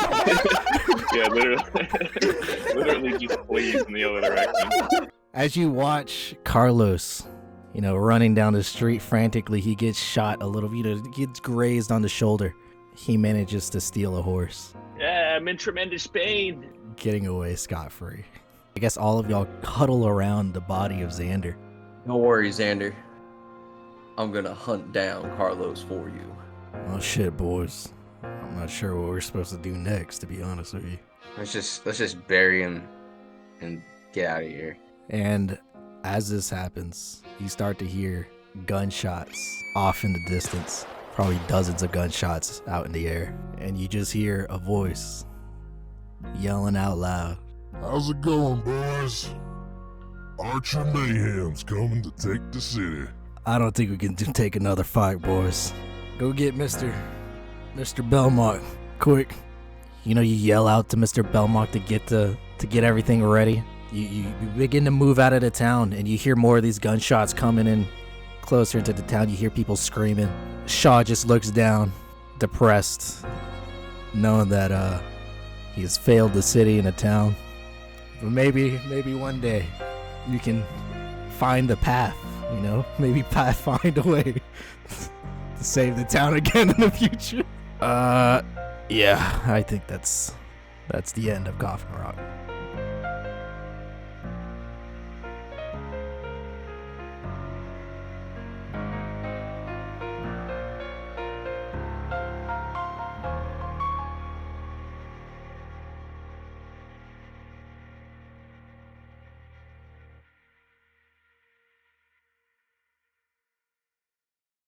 Yeah, literally just flees in the other direction. As you watch Carlos, running down the street frantically, he gets shot a little, gets grazed on the shoulder. He manages to steal a horse. Yeah, I'm in tremendous pain. Getting away scot-free. I guess all of y'all huddle around the body of Xander. Don't worry, Xander. I'm gonna hunt down Carlos for you. Oh shit, boys. I'm not sure what we're supposed to do next, to be honest with you. Let's just bury him and get out of here. And as this happens, you start to hear gunshots off in the distance. Probably dozens of gunshots out in the air. And you just hear a voice yelling out loud. How's it going, boys? Archer Mayhem's coming to take the city. I don't think we can take another fight, boys. Go get Mr. Belmont, quick. You yell out to Mr. Belmont to get everything ready. You begin to move out of the town, and you hear more of these gunshots coming in closer into the town. You hear people screaming. Shaw just looks down, depressed, knowing that he has failed the city and the town. But maybe one day you can find the path, maybe find a way to save the town again in the future. Yeah, I think that's the end of Coffin Rock.